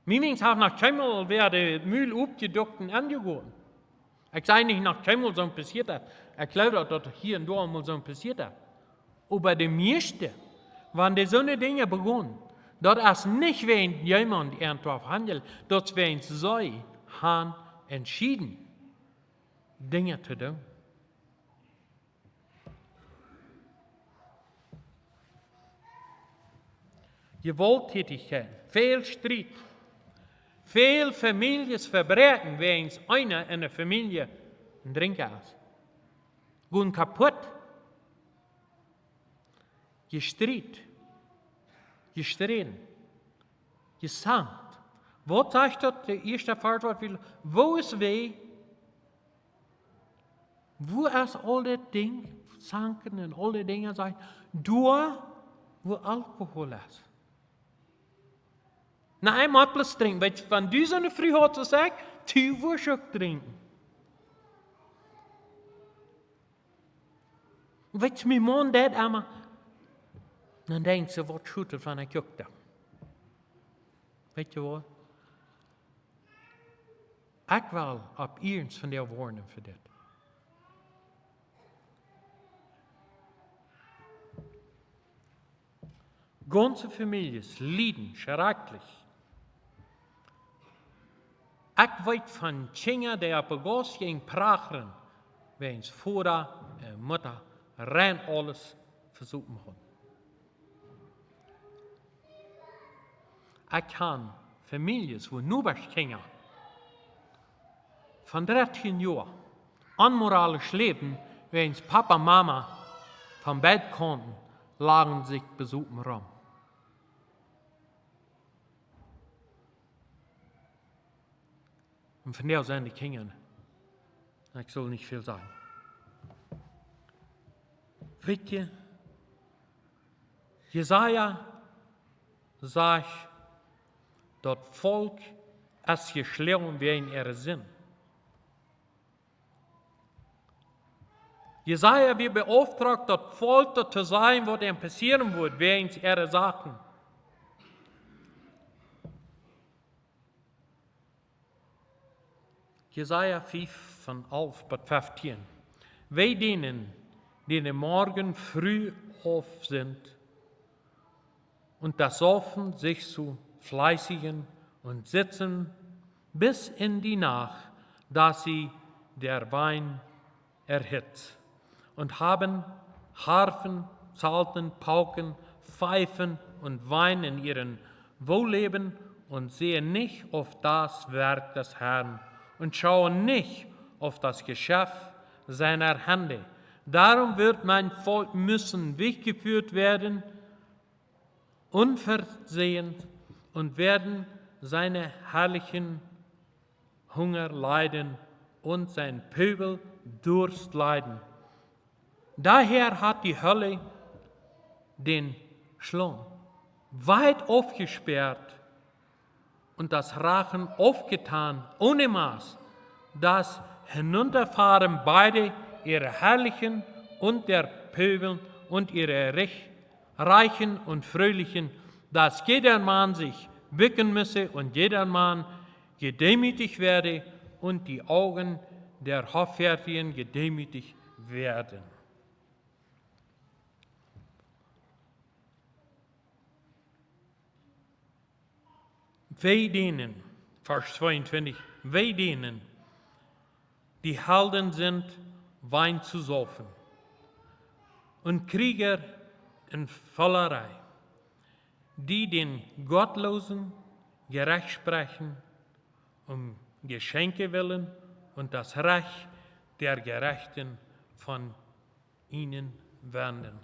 [SPEAKER 5] Meanings haben nach Kemmel wer die Mühl aufgedockt und angegangen. Ich sage nicht, nach Kemmel so passiert ist. Ich glaube, dass das hier und da mal so passiert ist. Aber die meisten, wenn die so eine Dinge begonnen, dat is niet ween jemand erntwaf handelt, dat ween zij han entschieden, dingen te doen. Gewalttätigkeit, veel Streit, veel Families verbreken, weens einer in der Familie ein Trinker ist. Gehen kaputt. Gestritten, gesandt. Wat sagt dat de eerste Vater will? Wo ist weh? Wo ist all das Ding, Zanken und all die Dinge sein? Door, wo Alkohol ist. Na, einmal plus trinken. Wenn du so eine Früh hast, so sagst, du wirst auch trinken. Weißt du, mein Mann, das einmal, dan denkt ze, wat goed van ik ook dan. Weet je wat? Ik wil op eens van die woorden voor dit. Ganze Families lijden schrecklich. Ik weet van Kinder, die op een gas ging praten, weens vader en moeder rein alles versuchen haben. Ik ken families waar Nuberskinder van 13 jaar onmoralisch leben, weens Papa en Mama van bed konnten, lagen sich besuchen rum. Und von der sind die Kinder. Ich soll nicht viel sagen. Weet je, Jesaja sagt, dat Volk ist geschlagen wie in ihre Sinn. Jesaja wird beauftragt, das Volk dort zu sein, was ihm passieren wird, wie in ihre Sachen. Jesaja 5 von 11 bis 15. Wij denen, die den Morgen früh auf sind und das Saufen sich zu fleißigen und sitzen bis in die Nacht, dass sie der Wein erhitzt und haben Harfen, Psalten, Pauken, Pfeifen und Wein in ihren Wohlleben und sehen nicht auf das Werk des Herrn und schauen nicht auf das Geschäft seiner Hände. Darum wird mein Volk müssen weggeführt werden, unversehens, und werden seine herrlichen Hunger leiden und sein Pöbel Durst leiden. Daher hat die Hölle den Schlund weit aufgesperrt und das Rachen aufgetan, ohne Maß, das hinunterfahren beide ihre Herrlichen und der Pöbel und ihre Reichen und Fröhlichen, dass jeder Mann sich bücken müsse und jeder Mann gedemütigt werde und die Augen der Hoffärtigen gedemütigt werden. Weh denen, Vers 22, weh denen, die Helden sind, Wein zu saufen und Krieger in Völlerei, die den Gottlosen gerecht sprechen, um Geschenke willen und das Recht der Gerechten von ihnen wenden.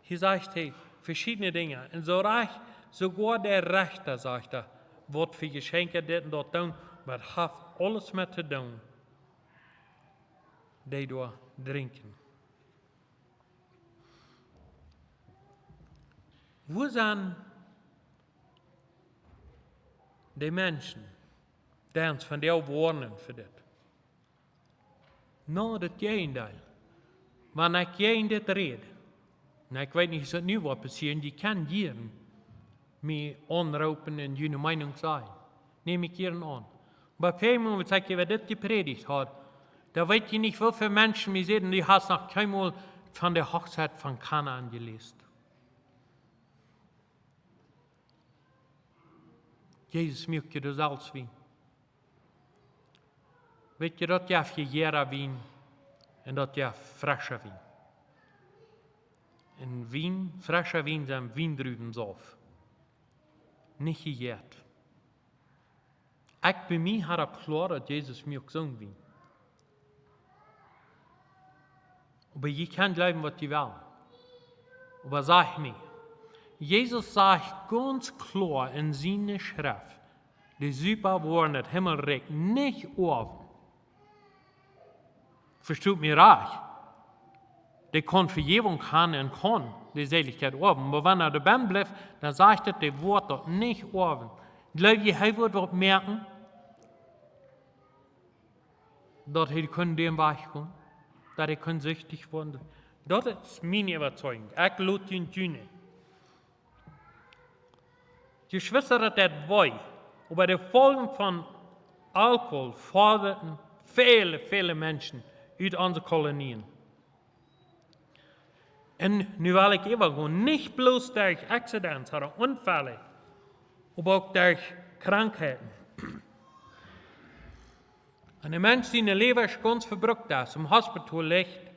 [SPEAKER 5] Hier sagt er verschiedene Dinge. Und so reich, sogar der Rechter, sagt er, wird für Geschenke dit und dort tun, aber hat alles mit zu tun, die dort trinken. Wo sind die Menschen, die uns von der warnen für das? Nou, dat Gegenteil. Wanneer ik jij dit red, en ik weet niet of het nu wat passieren, die kan jeden mij aanroepen en jullie Meinung zijn. Neem ik hier aan. Maar op een moment zeg je, wat dit gepredigt had, da weet je niet hoeveel mensen mij zitten, die hast nog keinmal van de Hochzeit van Kanaan gelezen. Jezus milkte dus als wien. Weet je dat je gejera wien en dat je frische wien. En wien, frische wien zijn wiendruivensaft. Niet gejeerd. Ik bij mij had ik klaar dat Jezus milk zo'n wien. Maar je kan geloven wat je wil. Maar zeg niet. Jesus sagt ganz klar in seiner Schrift, die super waren das Himmelreich nicht oben. Versteht mir recht. Die kann Vergebung haben und kann die Seligkeit oben. Aber wenn er dabei bleibt, dann sagt er, die Wort dort nicht oben. Glaubt ihr, er wird dort merken, dass er dem weichkommen, dass er süchtig werden. Das ist meine Überzeugung. Ich lade ihn tun. Geschwister, das war, über die Folgen von Alkohol forderten viele Menschen uit onze Kolonien. En nu wil ik even gaan, niet bloß durch Accidents oder Unfälle, aber auch durch Krankheiten. Ein Mensch, der in der Leber ganz verbrückt ist, im Hospital liegt,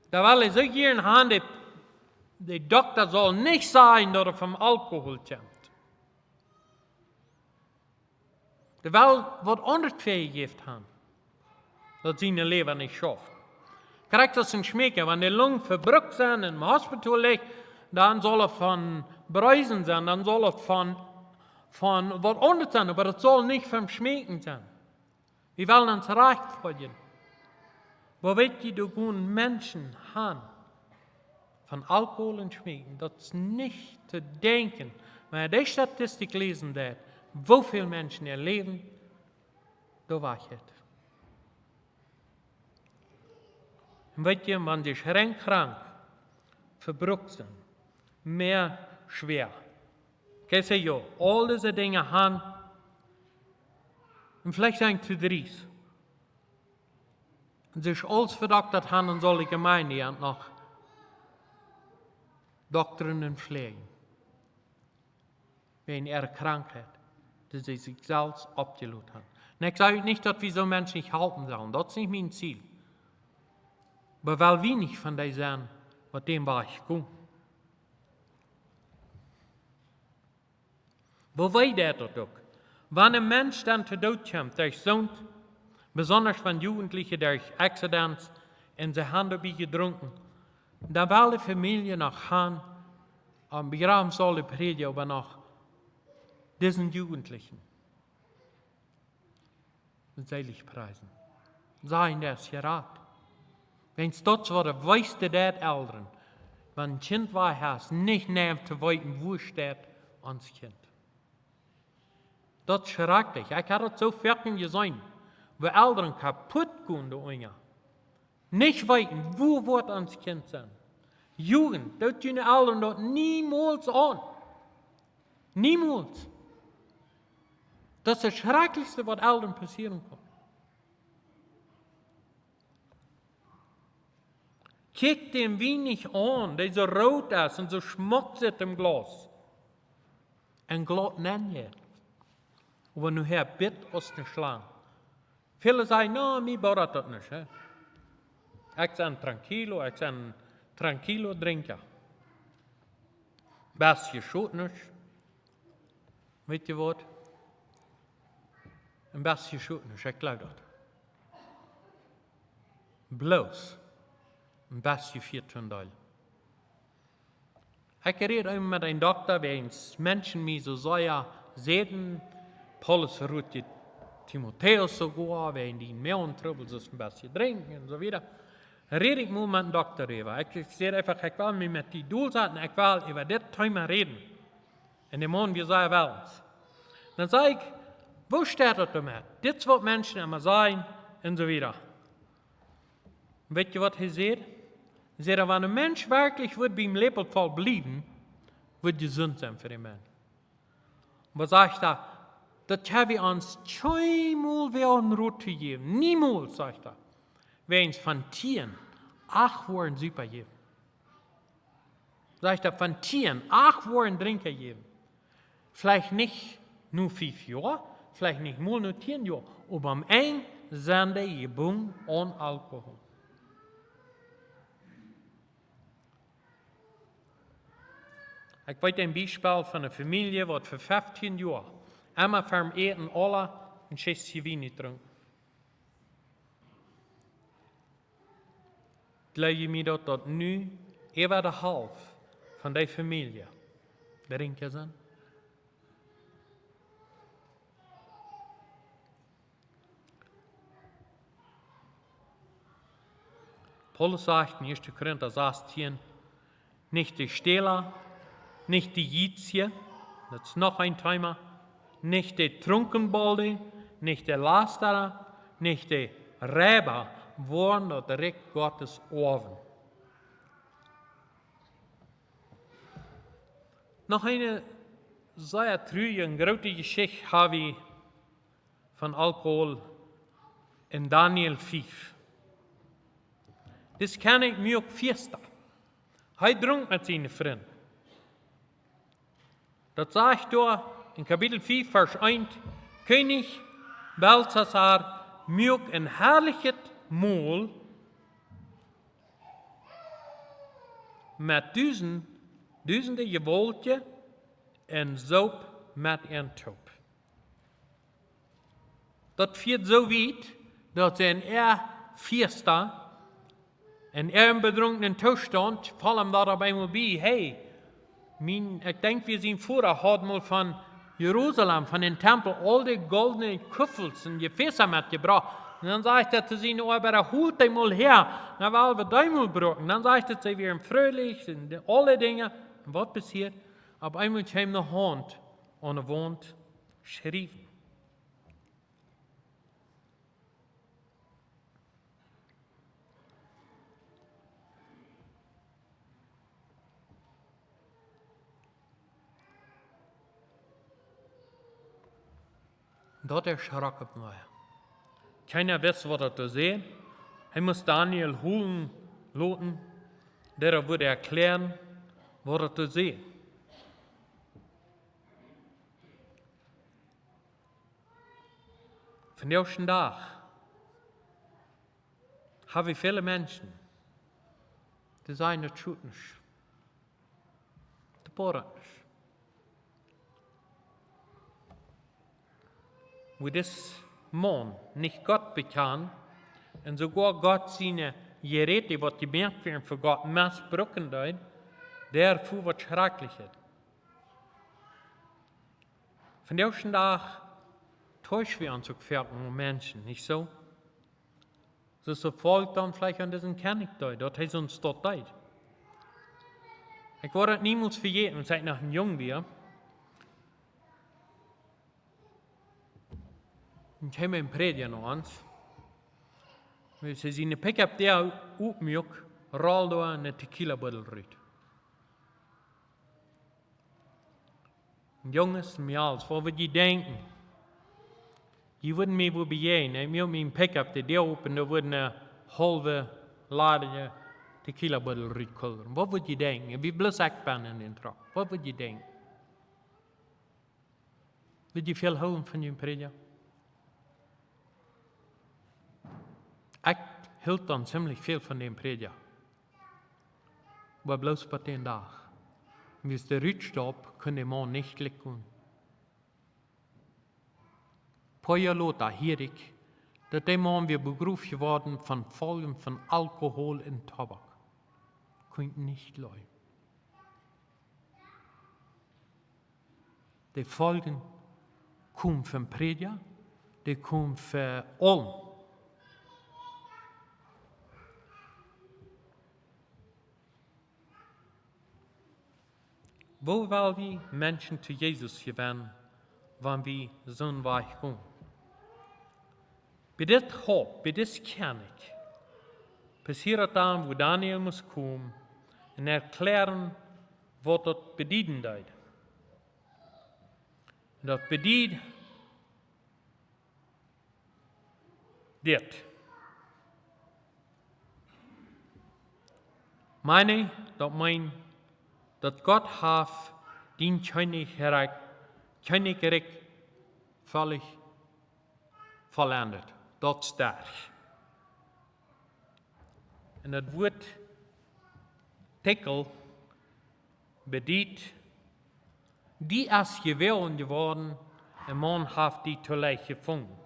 [SPEAKER 5] da will ich so gern haben, der Doktor soll nicht sagen, dass er vom Alkohol kommt. Der will was anderes gegeben haben, dass seine Leber nicht schafft. Kriegt das ein Schmecker, wenn die Lungen verbrückt sind, im Hospital liegt, dann soll er von Breusen sein, dann soll er von was anderes sein, aber das soll nicht vom Schmecken sein. Wir wollen uns Recht folgen. Wo wird die guten Menschen haben? Von Alkohol und Schmecken, das ist nicht zu denken. Wenn ihr die Statistik lesen werdet, wie viele Menschen ihr Leben, da war ich jetzt. Und weißt ihr, wenn sie streng krank, verbrückt sind, mehr schwer. Ich sage ja, all diese Dinge haben, und vielleicht sind zu dries. Und sich alles verdoktert haben, und soll die Gemeinde ja noch Doktoren und Pflegen. Wegen ihrer Krankheit, die sie sich selbst abgelöst haben. Und ich sage nicht, dass wir so Menschen nicht halten sollen. Das ist nicht mein Ziel. Aber weil wir nicht von denen sind, was dem war ich komme. Wo weiß der das auch? Wenn ein Mensch dann zu Tod kommt durch Sund, besonders wenn Jugendliche durch Accidents und sie haben dabei getrunken. Da war die Familie nach Hahn am Begrabenssaal predigen, aber nach diesen Jugendlichen selig preisen. Sein das gerat. Wenn es dort war, weißt du das Eltern, wenn ein Kind war, hast nicht näher zu weiten, wo steht ans Kind. Das schreckt dich. Ich hatte das so fertig gesehen, wo Eltern kaputt gehen, die Unger. Nicht weiten, wo wird ans Kind sein. Jugend, das tun die Eltern dort niemals an. Niemals. Das ist das Schrecklichste, was Eltern passieren kann. Kijk den Wein nicht an, der so rot ist und so schmutzig im Glas. Ein Glas nennen je. Aber nur her bitt aus den Schlang. Viele sagen, no, mir braucht das nicht. He? Ich bin ein tranquilo Trinker. Best je schoot nicht. Weet je wat? Een best je schoot niet, ik geloof dat. Bloos. Een best je 14 deel. Ik reed even met een dokter, waar eens mensen mij zo zeggen, zeden, Paulus roet je Timotheus so goed, waar die meer ontrouwel, dus een beetje drinken en zo weer. Red ik nu met een dokter over. Ik zeg even, ik wil me met die doel zetten, ik wil over dit thema reden. En de man, wir sagen wel eens. Dan zeg ik, wo steht das damit? Dit is wat mensen immer sagen en zo weer. Weet je wat hij zegt? Hij zegt, wenn ein Mensch wirklich wird beim Lebensfall bleiben, wird gesund sein für den Menschen. Was sagt er? Das habe ich uns zweimal werden Rot gegeben. Niemals, sagt er. Wer uns von Tieren 8 Wochen super geben. Sagt er, von Tieren 8 Wochen Trinker geben. Vielleicht nicht nur 5 Jahre, vielleicht nicht mal nur 10 Jahre, aber am Ende sind die gebunden an Alkohol. Ich weiß ein Beispiel von einer Familie, die für 15 Jahre immer vom Eten alle ein Schätzchen Wein getrunken. Glaube mir, dass nu über der Hälfte von der Familie Trinker sind. Paulus sagt in 1. Korinther 16, nicht die Stehler, nicht die Jitzje, das ist noch ein Thema, nicht die Trunkenbolde, nicht der Lasterer, nicht die Räber, waren dort direkt Gottes Ohren. Noch eine sehr traurige und große Geschichte habe ich von Alkohol in Daniel 5. Das kann ich mir auch feststellen. Er trank mit seinen Freunden. Das sagt da in Kapitel 5, Vers 1, König Belshazzar mög ein herrliches Mahl mit duizenden Gewoltje en Soap mit een Taub. Dat führt so weit, dass in Fiesta in einem betrunkenen Zustand fallen da dabei mal bei, hey, ich denke, wir sind vorher, haben mal von Jerusalem, von dem Tempel, all die goldenen Küffels und Gefäße mitgebracht. Und dann sagt er zu ihnen, aber holt die mal her, dann wollen wir die mal brauchen. Dann sagt er, sie wären fröhlich und alle Dinge. Und was passiert? Auf einmal kam eine Hand an der Wand geschrieben. Dat erschrak op mij. Keiner wist wat er te zeggen. Hij moest Daniel holen laten, der würde erklären, wat er te zeggen. Van de eerste dag hebben we viele Menschen, die zijn het goed niet. De boren niet. Wo das Mann nicht Gott bekannt und sogar Gott seine Geräte, was gemerkt werden für Gott, missbrauchen deut, dafür was Schreckliches. Von der ersten Tag täuschen wir uns auch Menschen, nicht so? So folgt dann vielleicht an diesen König dort, dort ist uns dort dort. Ich werde das niemals vergessen, seit ich noch ein Jung war. Ich habe einen Prediger noch eins. Wenn sie in Pickup der aufmück, rollt da eine Tequila-Bottle rein. Jungs, mir alles, was würdet ihr denken? Die würden mir wohl begehen. Ich habe mir Pickup, der open, da würden eine halbe Ladung Tequila-Bottle reinkommen. Was würdet ihr denken? Wie bloß ich bin in den Truck. Was würdet ihr denken? Würdet ihr viel holen von dem Prediger? Ich hielt dann ziemlich viel von dem Prediger. Aber bloß bei den Tag. Wie es der Rütstopp, kann der Mann nicht klicken. Paar Jahre später hier ich, dass der Mann wir berufen geworden von Folgen von Alkohol und Tabak. Könnt nicht leiden. Die Folgen kommen vom Prediger, die kommen von allem. Wo wollen wir Menschen zu Jesus gewinnen, wenn wir so einen Weg gehen? Bei dit Hoop, bei dit König, passiert dann, wo Daniel muss kommen und erklären, was das bedienen deed. Und das bedient dit. Meine, dat mein, dat Gott hat den Königreich völlig vollendet. Dat staat. En dat woord tikkel bedient, die is geworden geworden, en man heeft die toeleg gevonden.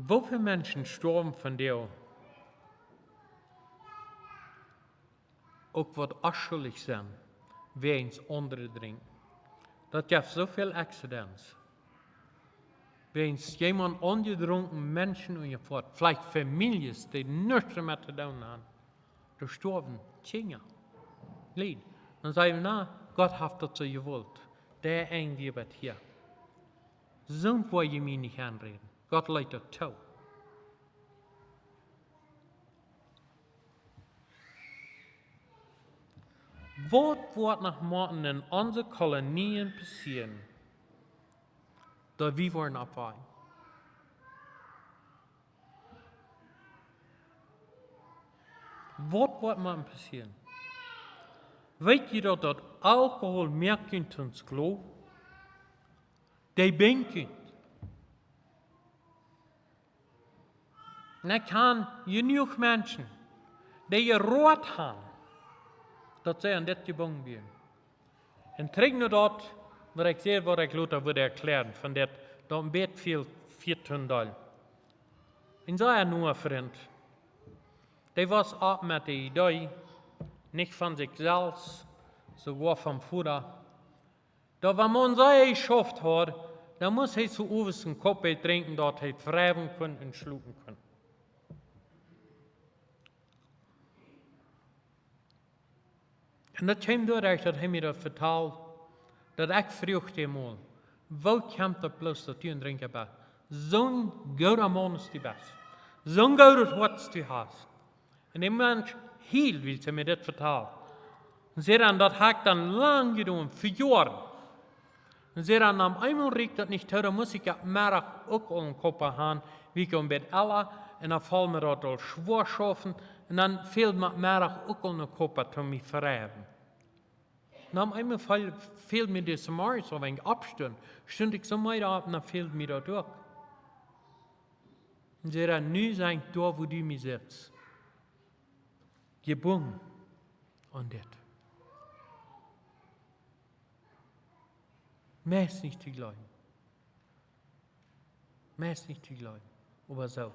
[SPEAKER 5] Hoeveel mensen sterven van jou? Ook wat afschuwelijk zijn, weens anderen drinken. Dat geeft zoveel accidents. Weens jemand ongedronken mensen in je voort, vielleicht families die niets met te doen hebben, er sterven tien Lied. Dan zeggen we, nou, God heeft dat zo gewollt. Der eingeht het hier. Zo'n wil je mij niet aanreden. God leidt dat toe. Wat wordt nog morgen in onze kolonieën passieren, dat we worden afwaaien? Wat wordt morgen passieren? Weet je dat alcohol meer kunt ons geloof? Die ben kunt. En ik kan genoeg mensen die je rood hebben, dat zij aan dit gebonden zijn. En terug naar dat, wat ik zei, wat ik later wil erklären, van dat een beetje veel 14 Dollar. En zo een nieuwe vriend, die was ook met de idee, niet van zichzelf, sogar van Vater, dat wenn man so geschafft hat, dann muss hij zu obersten Kopf trinken, dat hij wrijven kann und schlucken kann. En dat kwam doordat hij mij dat vertelde, dat ik vroeg eenmaal, wat komt er plus dat u een drinken bent? Zo'n goede man is die best. Zo'n goede hart is die haast. En die mens heel wil ze mij dit vertellen. En ze dan, dat heb ik dan lang gedaan, voor jaren. En ze dan, am eenmaal riekt dat niet toe, dan moest ik op middag ook al een koppen gaan, wie ik bij Ella, en dan val me dat al schwaar schaffen, en dan viel me middag ook al een koppen te mij verrijden. Dan eenmaal viel mir deze morgens of een opstund, stond ik zo mij op, en dan viel mir dat ook. En ze dan, nu zijn ik daar, wo du mij zit. Gebonden aan dit. Meist nicht zu glauben. Meist nicht zu glauben. Aber so.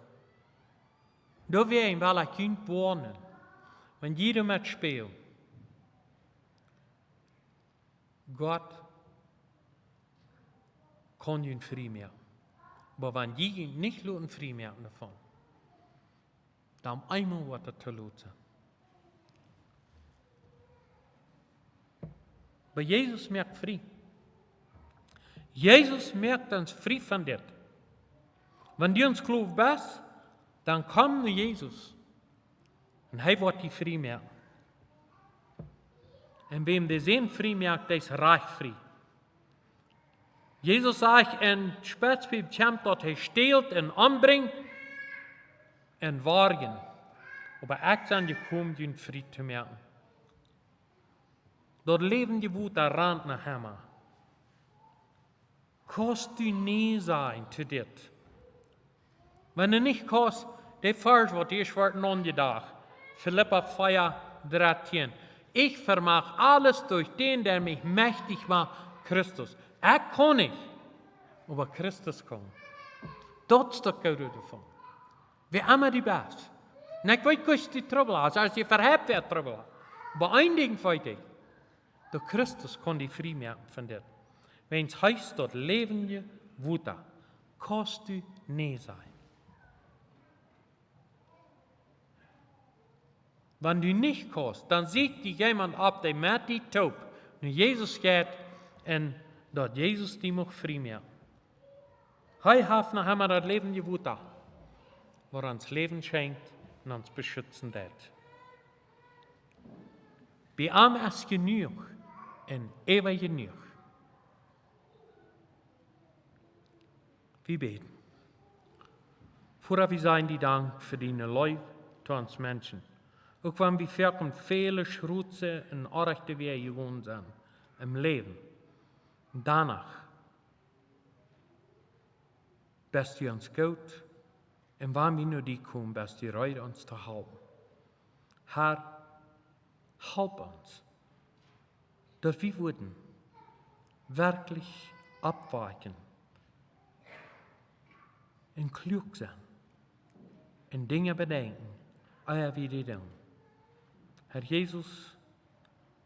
[SPEAKER 5] Da wäre ich wel ein Kind warnen. Wenn jeder mitspielt. Gott kann ihn frei machen. Aber wenn die ihn nicht frei machen davon, dann einmal wird er zu lassen. Aber Jesus merkt frei. Jesus merkt uns frei von dit. Wenn die uns geloof bist, dann komm naar Jesus. En hij wordt die vrij maken. En wem de zin vrij maakt, der ist reich vrij. Jesus sagt in Spätbibel, dat hij steelt en anbringt en wagen. Aber ik zijn gekomen, die vrij te maken. Dat leven je woed daar rand naar hem. Kost u nee zijn te dit. Wenn er nicht kost, der Vers wird hier schwarten angedacht. Philippa 4:13. Ich vermag alles durch den, der mich mächtig macht, Christus. Ich kann nicht, aber Christus kann. Dat stuk uit ervan. We immer die best. En ik weet kus die trouble als je verhebt wird trouble. Maar één ding weet ik. De Christus kon die vrij maken van dit. Wens heist dat levende woede. Kost u nee zijn. Wenn du nicht kost, dann sieht die jemand ab, der mit die taub naar Jesus geht und dat Jesus die mag vrij maken. Hij heeft naar hem dat leven gewoed, waar ons leven schenkt en ons beschützen deed. Bij hem is genoeg en eeuwig genoeg. Wir beten. Vooraf wir sein die Dank für die Leute zu uns Menschen. Auch wenn wir verkommen viele Schruze und Orchte wir gewohnt sind im Leben. Danach bist du uns gut und wenn wir nur die kommen, bist du bereit, uns zu helfen. Herr, help uns, dass wir würden wirklich abweichen und klug sein und Dinge bedenken, ehe wir die tun. Herr Jesus,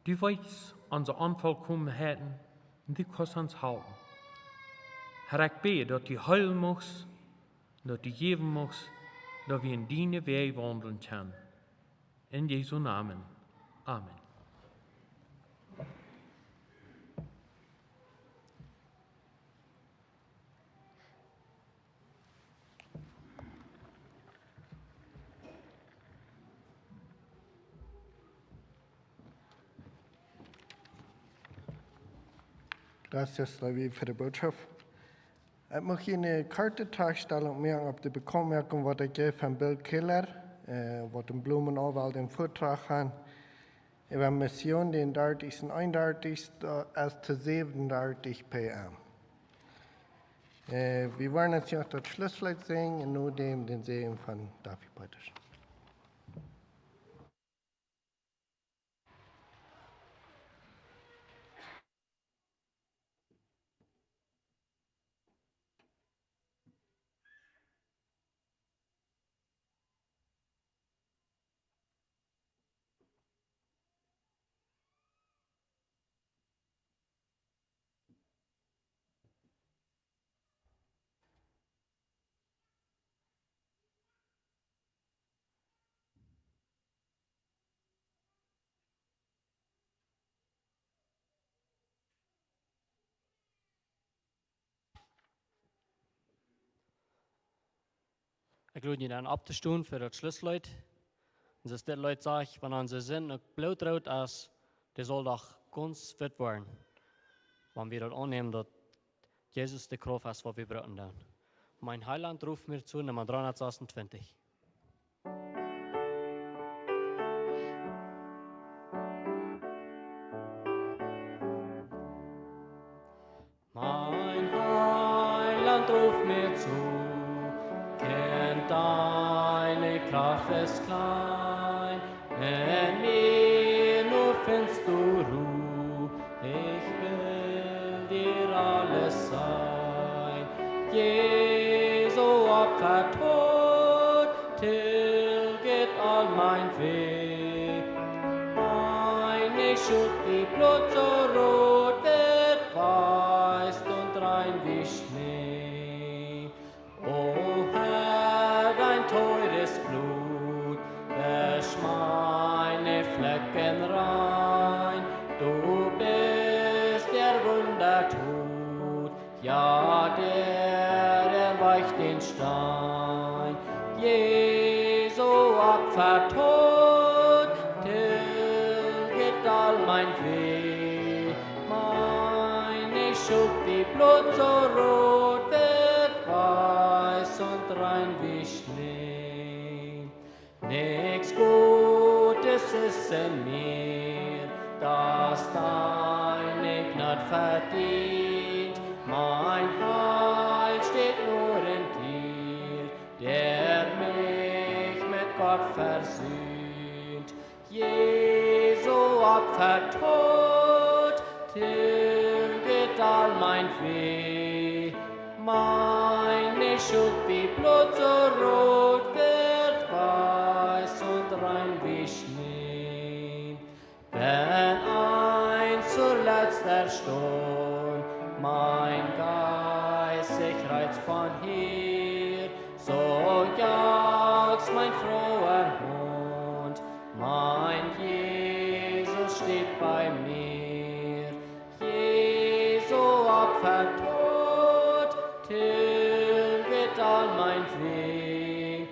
[SPEAKER 5] du weißt unsere Unvollkommenheiten und du kannst uns helfen. Herr, ich bete, dass du heilen musst, dass du geben musst, dass wir in deine Wege wandeln können. In Jesu Namen. Amen.
[SPEAKER 1] Gracias, David, für die Botschaft. Ich möchte eine Kartendarstellung machen auf die Bemerkung, was ich gebe von Bill Keller, was den Blumenanwalt den Vortrag haben. Über Mission, den 30. und 31. erst zu 37 p.m. Wir wollen jetzt noch das Schlusslied singen und nur den Segen von David Peters.
[SPEAKER 2] Ik wil je dan op te stoen voor het Schlusslied. En zoals dit Leute sagt, wenn onze zin ook blauwt is, die soll doch ganz wit worden. Wenn wir das annehmen, dass Jesus die Kraft ist, was wir brauchen dann. Mein Heiland ruft mir zu, Nummer 326. Mein Heiland ruft mir zu, kennt deine Kraft ist klein, in mir nur findest du Ruhe, ich will dir Jesu Opfer tot, tilget all mein Weh. Meine Schuld wie Blut so rot wird, weiß und rein wie Schnee. O Herr, dein teures Blut, wäsch meine Flecken rein. Du bist der Wundertod, ja, der erweicht den Stein. Jesu Opfer tot, tilget all mein Weh. Meine Schuld wie Blut so rot wird, weiß und rein wie Schnee. Nichts Gutes ist in mir, das deine Gnade verdient. Mein Heil steht nur in dir, der mich mit Gott versöhnt. Jesu Opfer tot, tilget all mein Weh. Meine Schuld wie Blut so rot wird, weiß und rein wie Schnee. Wenn eins zuletzt erstorben, mein Geist sich reizt von hier, so jagt's mein froher Hund, mein Jesus steht bei mir. Jesu Opfer tot, tilget all mein Weh.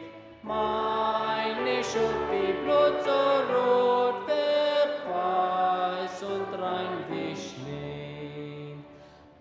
[SPEAKER 2] Meine Schuld wie Blut so rot wird, weiß und rein wie Schnee.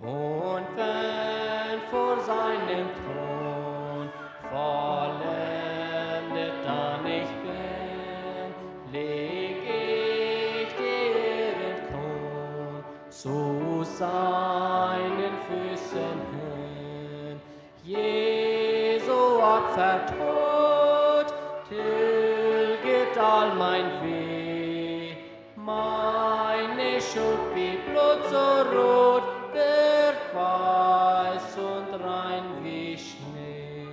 [SPEAKER 2] Und wenn vor seinem Thron vollendet dann ich bin, leg ich dir den Thron zu seinen Füßen hin. Jesu Opfer tot, tilget all mein Weh. Meine Schuld wie Blut so rot wird, weiß und rein wie Schnee.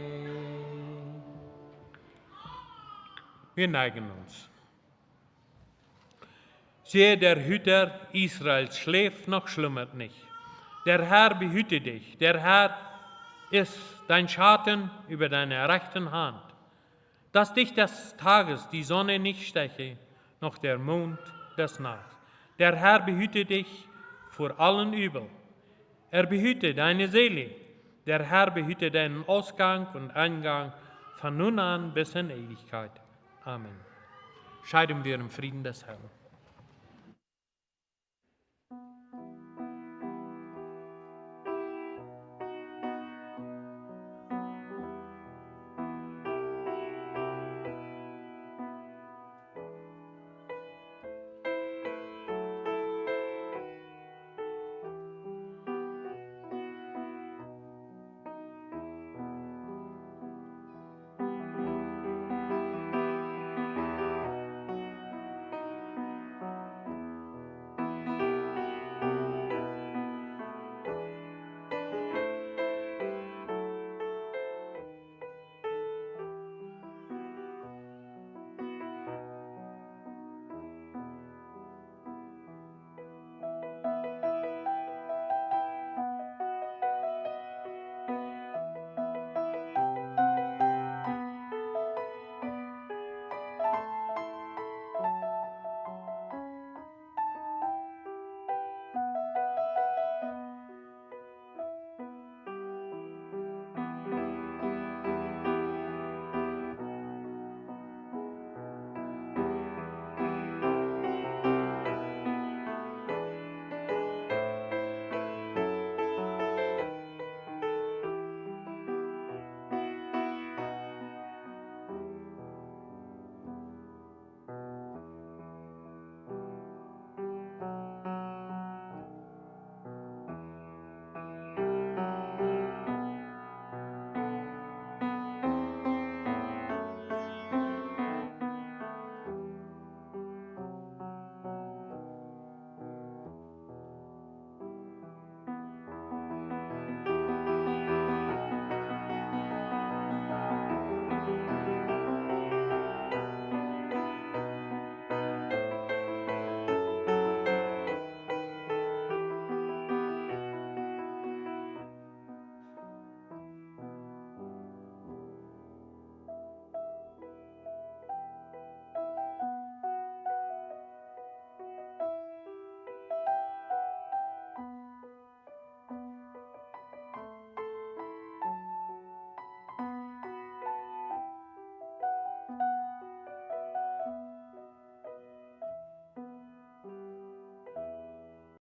[SPEAKER 5] Wir neigen uns. Siehe, der Hüter Israels schläft noch schlummert nicht. Der Herr behüte dich. Der Herr ist dein Schatten über deiner rechten Hand, dass dich des Tages die Sonne nicht steche, noch der Mond des Nachts. Der Herr behüte dich vor allen Übel. Er behüte deine Seele. Der Herr behüte deinen Ausgang und Eingang von nun an bis in Ewigkeit. Amen. Scheiden wir im Frieden des Herrn.